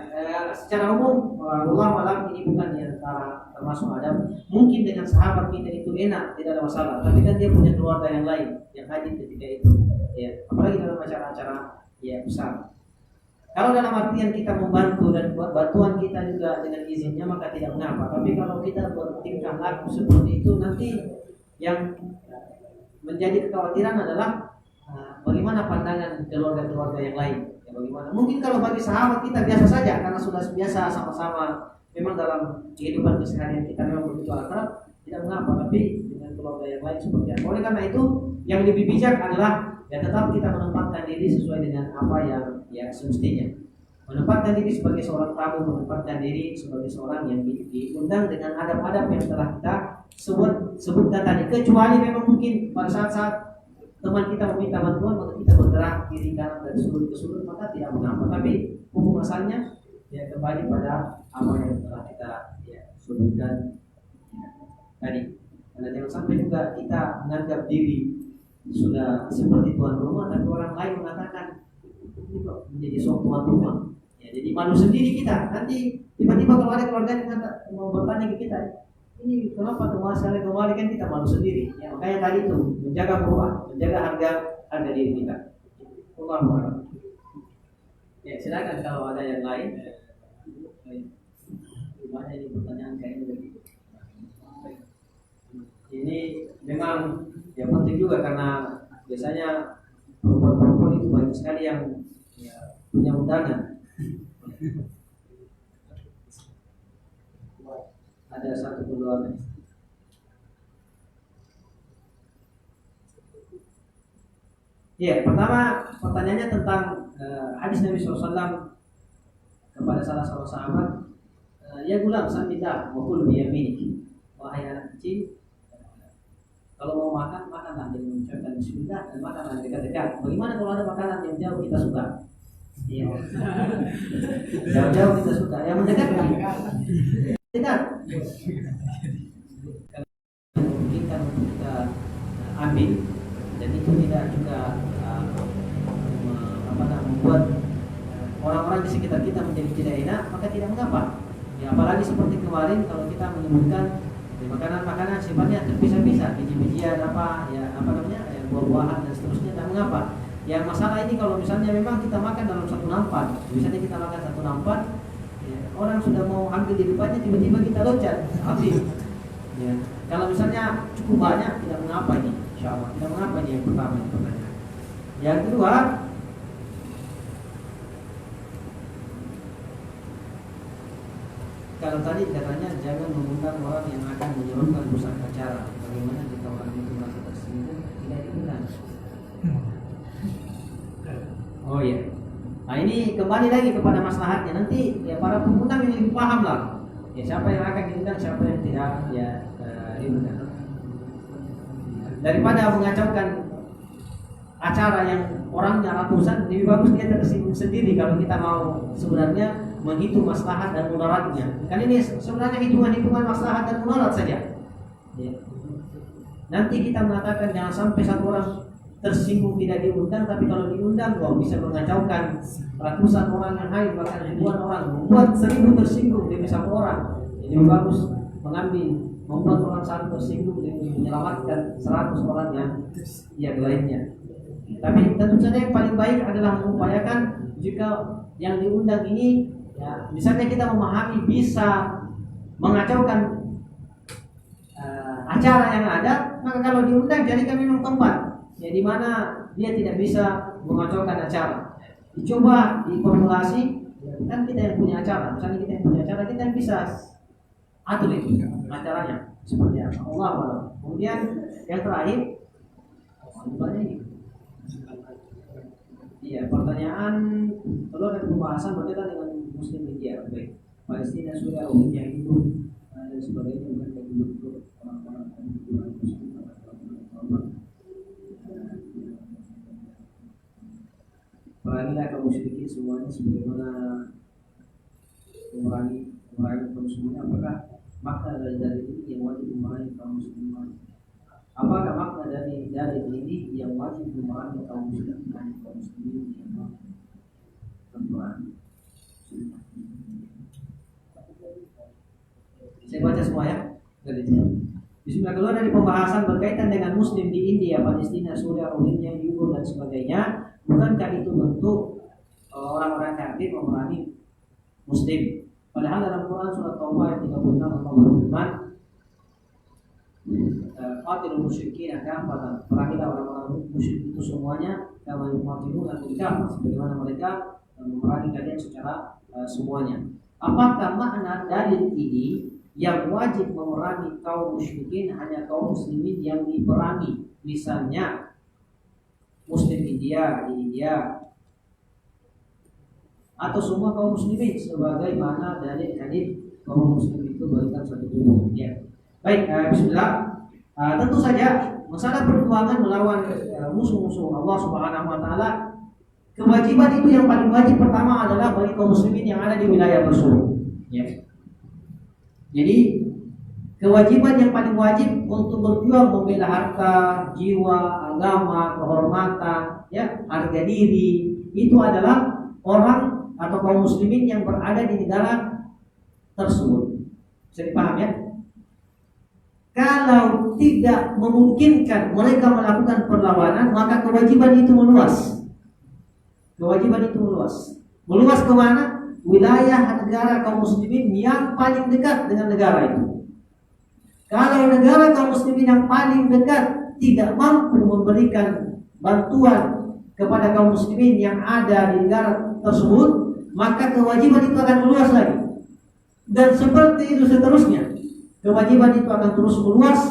secara umum Allah malam ini bukan di antara termasuk adab. Mungkin dengan sahabat kita itu enak, tidak ada masalah. Tapi kan dia punya keluarga yang lain yang hadir ketika itu. Ya, apalagi dalam acara-acara ya besar. Kalau dalam artian kita membantu dan buat bantuan kita juga dengan izinnya maka tidak mengapa. Tapi kalau kita bertingkah laku seperti itu nanti yang menjadi kekhawatiran adalah bagaimana pandangan keluarga-keluarga yang lain. Ya, bagaimana? Mungkin kalau bagi sahabat kita biasa saja karena sudah biasa sama-sama memang dalam kehidupan keseharian kita memang begitu akrab, tidak mengapa. Tapi dengan keluarga yang lain seperti apa? Oleh karena itu yang lebih bijak adalah ya tetap kita menempatkan diri sesuai dengan apa yang semestinya. Menempatkan diri sebagai seorang tamu, menempatkan diri sebagai seorang yang diundang dengan adab-adab yang telah kita sebutkan tadi. Kecuali memang mungkin pada saat-saat teman kita meminta bantuan maka kita bergerak kiri kanan dari sudut ke sudut maka tidak mengapa. Tapi hukum asalnya ya kembali pada apa yang telah kita ya, sebutkan ya, tadi. Karena jangan sampai juga kita menganggap diri sudah seperti tuan rumah tapi orang lain mengatakan itu menjadi sok tuan rumah. Ya, jadi malu sendiri kita. Nanti tiba-tiba kalau ada keluarga yang mau bertanya ke kita, ini kenapa kembali kan kita malu sendiri. Ya, makanya tadi itu menjaga perubahan, menjaga harga diri kita. Allah. Ya, silakan kalau ada yang lain. Gimana ini pertanyaan kayaknya begitu. Ini memang ya penting juga karena biasanya perempuan itu banyak sekali yang ya, punya undangan. Ada satu kedua. Ya, pertama pertanyaannya tentang hadis Nabi SAW kepada salah seorang sahabat, ya gulam sambillah wa kul bi yaminik. Wahai anak kecil, kalau mau makan, makanlah dengan mengucapkan bismillah dan makanlah dekat-dekat. Bagaimana kalau ada makanan yang jauh kita suka? Iya. Jauh-jauh kita suka. Yang mendekat dekat. Kita ambil dan itu tidak juga membuat orang-orang di sekitar kita menjadi tidak enak, maka tidak mengapa. Ya, apalagi seperti kemarin kalau kita menyebutkan makanan-makanan sifatnya terpisah-pisah, biji-bijian buah-buahan dan seterusnya, tidak mengapa. Ya masalah ini kalau misalnya memang kita makan dalam satu nampan, misalnya kita makan satu nampan, ya, orang sudah mau ambil di depannya tiba-tiba kita loncat habis. Ya, kalau misalnya cukup banyak tidak mengapa ini, insyaallah tidak mengapa ini yang pertama ini pertanyaan. Yang kedua, kalau tadi katanya jangan mengundang orang yang akan menyerukan rusak acara. Bagaimana jika orang itu merasa tersinggung tidak diundang? Oh iya. Nah ini kembali lagi kepada maslahatnya. Nanti ya para pengundang ini lebih paham lah. Ya siapa yang akan diundang, siapa yang tidak ya diundang. Daripada mengacaukan acara yang orangnya ratusan, lebih bagus dia tersinggung sendiri kalau kita mau sebenarnya menghitung maslahat dan mudaratnya. Kan ini sebenarnya hitungan-hitungan maslahat dan mudarat saja. Ya. Nanti kita mengatakan jangan sampai satu orang tersinggung tidak diundang, tapi kalau diundang bisa mengacaukan ratusan orang yang hadir, bahkan ribuan orang, membuat 1000 tersinggung demi satu orang. Jadi bagus membuat orang satu tersinggung demi menyelamatkan 100 orang yang lainnya. Tapi tentu saja yang paling baik adalah mengupayakan jika yang diundang ini ya, misalnya kita memahami bisa mengacaukan acara yang ada, maka kalau diundang jadikan memang tempat ya di mana dia tidak bisa mengacaukan acara. Dicoba diformulasi, kan kita yang punya acara, misalnya kita yang punya acara, kita yang bisa atur itu acaranya seperti apa. Allah. Kemudian yang terakhir, iya, pertanyaan perlu ada pembahasan berkaitan dengan Muslim India, baik Palestina, Suriah, Rohingya, Hindu dan sebagainya, bukan untuk orang-orang Muslim. Perangilah kaum musyrikin semuanya sebagaimana memerangi kaum muslimin. Apakah makna dari ini yang wajib memerangi kaum muslimin? Apakah makna dari ini yang wajib memerangi kaum muslimin dan kaum muslimin yang berperan? Saya baca semua ya. Bismillah. Keluar dari pembahasan berkaitan dengan muslim di India, Palestina, Suriah, Rohingya, Uyghur dan sebagainya, bukankah itu bentuk orang-orang kafir memerangi muslim? Padahal dalam Quran surat Taubah ayat 36 Allah berfirman, qatilul musyrikin kafatan, perangilah orang-orang musyrik itu semuanya, kama yuqatiluna kafatan, sebagaimana mereka memerangi kalian secara semuanya. Apakah makna dalil ini yang wajib memerangi kaum musyrikin hanya kaum muslimin yang diperangi, misalnya muslim India di India, atau semua kaum muslimin sebagaimana dari hadis kaum muslim itu berikan satu tubuh? Ya. Baik, bismillah. Tentu saja masalah perjuangan melawan musuh-musuh Allah Subhanahu wa taala, kewajiban itu yang paling wajib pertama adalah bagi kaum muslimin yang ada di wilayah tersebut. Ya. Jadi kewajiban yang paling wajib untuk berjuang membela harta, jiwa, agama, kehormatan, ya, harga diri, itu adalah orang atau kaum muslimin yang berada di negara tersebut. Bisa dipaham ya? Kalau tidak memungkinkan mereka melakukan perlawanan, maka kewajiban itu meluas. Kewajiban itu meluas. Meluas kemana? Wilayah negara kaum muslimin yang paling dekat dengan negara itu. Kalau negara kaum muslimin yang paling dekat tidak mampu memberikan bantuan kepada kaum muslimin yang ada di negara tersebut, maka kewajiban itu akan meluas lagi. Dan seperti itu seterusnya. Kewajiban itu akan terus meluas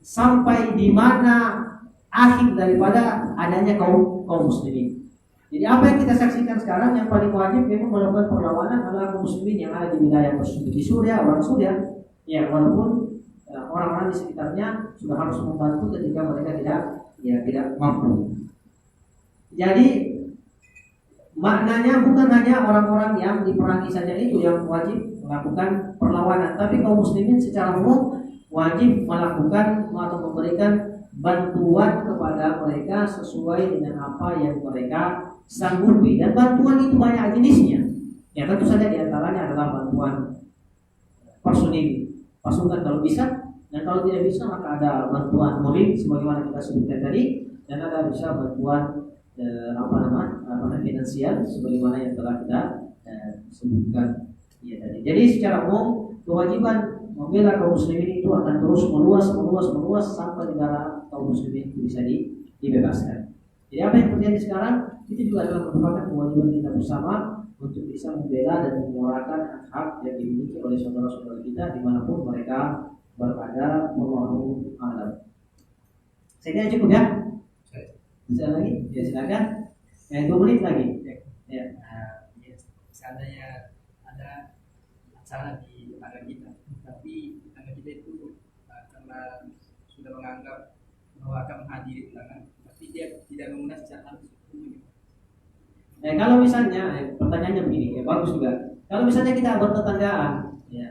sampai di mana akhir daripada adanya kaum muslimin. Jadi apa yang kita saksikan sekarang yang paling wajib memang melakukan perlawanan adalah kaum muslimin yang ada di wilayah tersebut. Di Suriah, orang Suriah, ya walaupun orang-orang di sekitarnya sudah harus membantu ketika mereka tidak mampu. Jadi maknanya bukan hanya orang-orang yang diperangi saja itu yang wajib melakukan perlawanan, tapi kaum muslimin secara umum wajib melakukan atau memberikan bantuan kepada mereka sesuai dengan apa yang mereka sanggupi, dan bantuan itu banyak jenisnya. Ya tentu saja diantaranya adalah bantuan personil, pasukan kalau bisa, dan kalau tidak bisa maka ada bantuan mobil sebagaimana kita sebutkan tadi, dan ada bisa bantuan finansial sebagaimana yang telah kita sebutkan ya tadi. Jadi secara umum kewajiban membela kaum muslimin itu akan terus meluas sampai negara kaum muslimin itu bisa dibebaskan. Jadi apa yang terjadi sekarang itu juga adalah merupakan kewajiban kita bersama untuk bisa membela dan menyuarakan hak-hak yang dimiliki oleh saudara-saudara kita dimanapun mereka berada. Wallahu a'lam. Saya kira cukup ya. Bisa lagi? Ya silakan. 2 menit lagi. Ya. Seandainya ada acara di tetangga kita, tapi tetangga kita itu karena sudah menganggap bahwa akan menghadiri undangan, tapi dia tidak mengundang secara langsung. Kalau misalnya pertanyaannya begini, ya bagus juga. Kalau misalnya kita bertetanggaan, ya,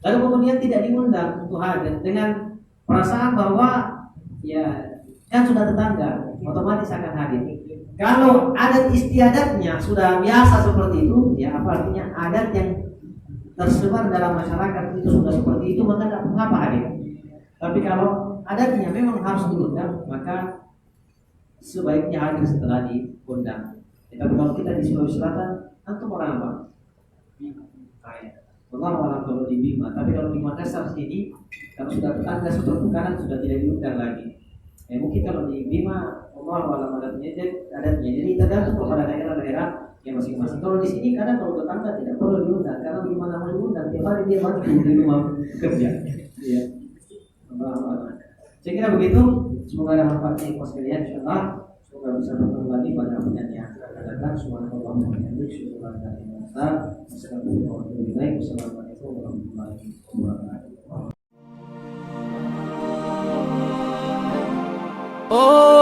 lalu kemudian tidak diundang untuk hadir dengan perasaan bahwa ya kan sudah tetangga, otomatis akan hadir. Kalau adat istiadatnya sudah biasa seperti itu, ya apa artinya adat yang tersebar dalam masyarakat itu sudah seperti itu, maka tidak mengapa hadir. Tapi kalau adatnya memang harus diundang, maka sebaiknya hadir setelah diundang. Ya, tapi kalau kita di Sulawesi Selatan, antum orang apa? Allah malam kalau di Bima, tapi kalau di Makassar sini, kalau sudah tetangga seperti kanan sudah tidak diundang lagi. Mungkin kalau di Bima, Allah malam adatnya, jadi tergantung kepada daerah-daerah yang masing-masing. Kalau di sini kadang kalau tetangga tidak perlu diundang, karena gimana mau diundang, tiap hari dia mati di rumah kerja. Ya. Saya kira begitu. Semoga ada manfaatnya kepada sekalian. Insyaallah semoga bisa bertemu lagi pada pertemuan yang akan datang. Subhanallah wa bihamdihi, Assalamualaikum warahmatullahi wabarakatuh. Oh